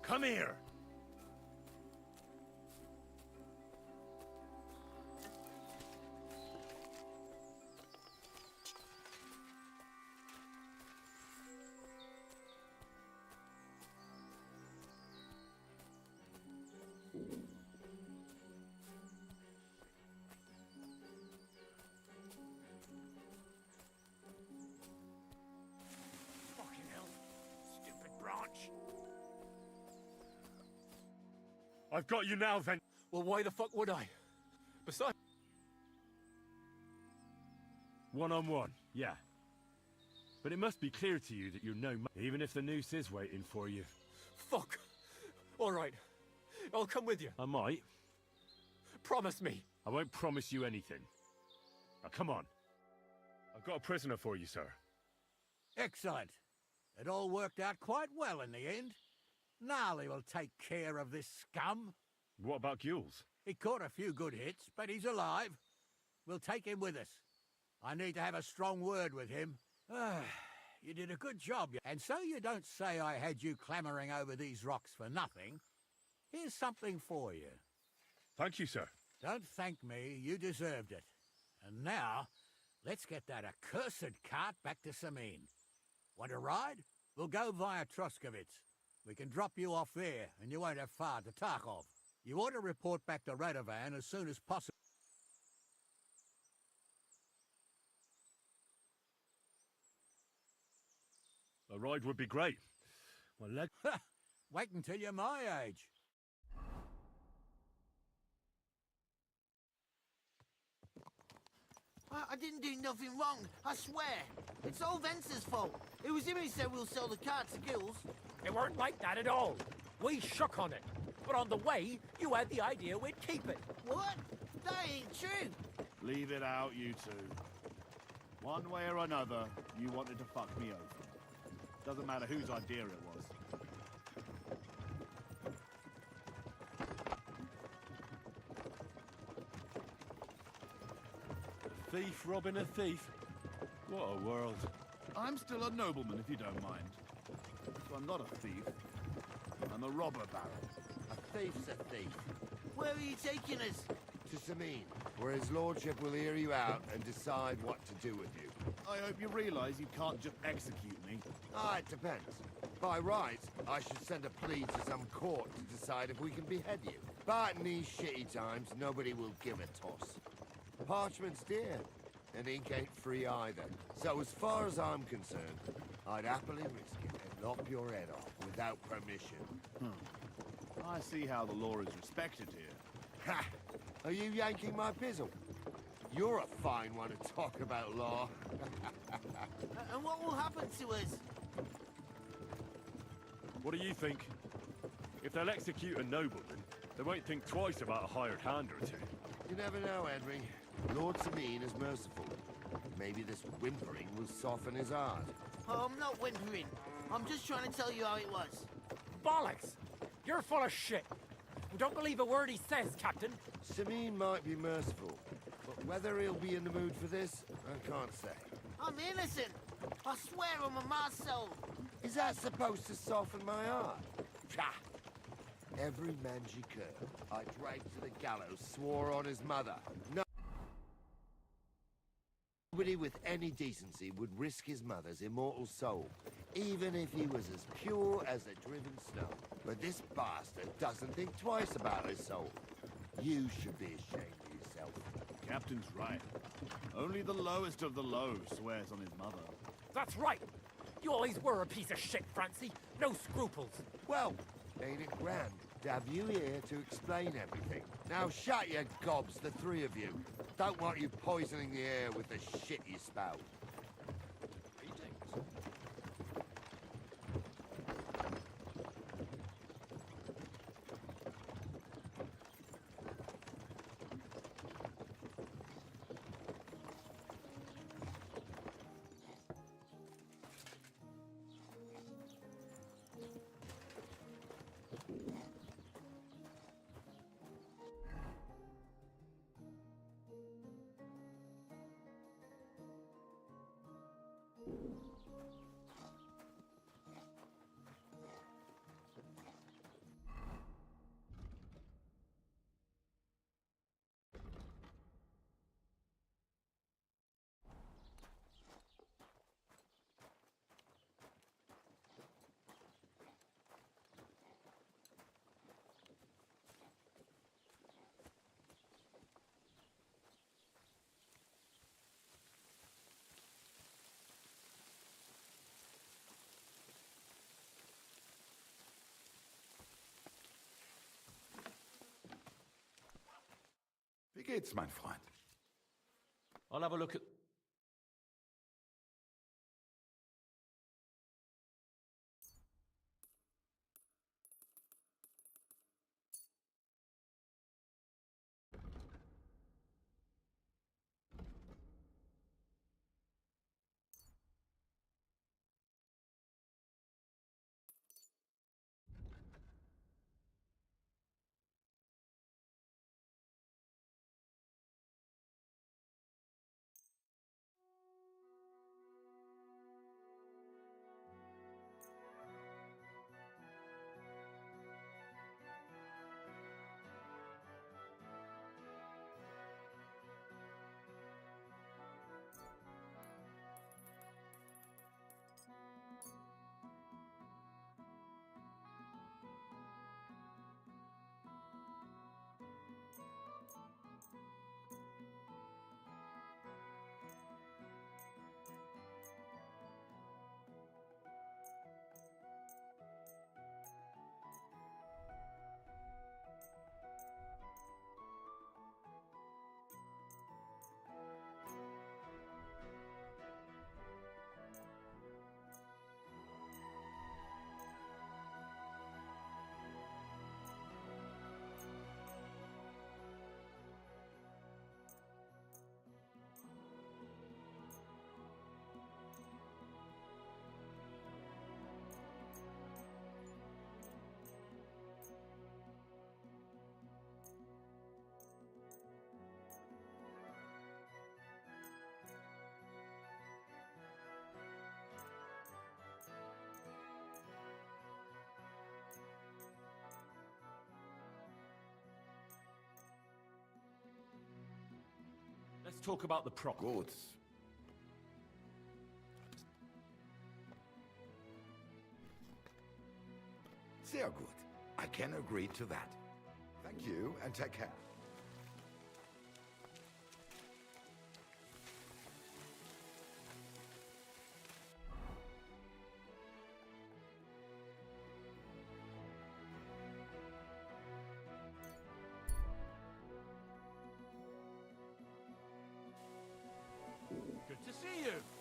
Come here! Fucking hell. Stupid branch. I've got you now, then. Well, why the fuck would I? Besides... One-on-one, yeah. But it must be clear to you that you're no even if the noose is waiting for you. Fuck. All right. I'll come with you. I might. Promise me. I won't promise you anything. Now, come on. I've got a prisoner for you, sir. Excellent. It all worked out quite well in the end. Gnarly will take care of this scum. What about Gules? He caught a few good hits, but he's alive. We'll take him with us. I need to have a strong word with him. You did a good job. And so you don't say I had you clambering over these rocks for nothing. Here's something for you. Thank you, sir. Don't thank me. You deserved it. And now, let's get that accursed cart back to Samine. Want a ride? We'll go via Troskovitz. We can drop you off there, and you won't have far to Tarkov. You ought to report back to Radovan as soon as possible. A ride would be great. My leg... Wait until you're my age. I didn't do nothing wrong, I swear. It's all Vence's fault. It was him who said we'll sell the car to Gills. It weren't like that at all. We shook on it. But on the way, you had the idea we'd keep it. What? That ain't true. Leave it out, you two. One way or another, you wanted to fuck me over. Doesn't matter whose idea it was. A thief robbing a thief? What a world. I'm still a nobleman, if you don't mind. So I'm not a thief. I'm a robber baron. A thief's a thief. Where are you taking us? To Samine, where his lordship will hear you out and decide what to do with you. I hope you realize you can't just execute me. It depends. By right, I should send a plea to some court to decide if we can behead you. But in these shitty times, nobody will give a toss. Parchment's dear, and ink ain't free either. So as far as I'm concerned, I'd happily risk it and lop your head off without permission. I see how the law is respected here. Ha! Are you yanking my pizzle? You're a fine one to talk about law. And what will happen to us? What do you think? If they'll execute a nobleman, they won't think twice about a hired hand or two. You never know, Henry. Lord Sabine is merciful. Maybe this whimpering will soften his heart. Oh, I'm not whimpering. I'm just trying to tell you how it was. Bollocks! You're full of shit. We don't believe a word he says, Captain. Sabine might be merciful, but whether he'll be in the mood for this, I can't say. I'm innocent. I swear on my soul. Is that supposed to soften my heart? Pah! Every Manjikur I dragged to the gallows swore on his mother. Nobody with any decency would risk his mother's immortal soul, even if he was as pure as a driven snow. But this bastard doesn't think twice about his soul. You should be ashamed of yourself. Captain's right. Only the lowest of the low swears on his mother. That's right. You always were a piece of shit, Francie. No scruples. Well, ain't it grand to have you here to explain everything? Now shut your gobs, the three of you. Don't want you poisoning the air with the shit you spout. Wie geht's, mein Freund? I'll have a look at... Let's talk about the prop. Gut. Sehr gut. I can agree to that. Thank you, and take care. Good to see you.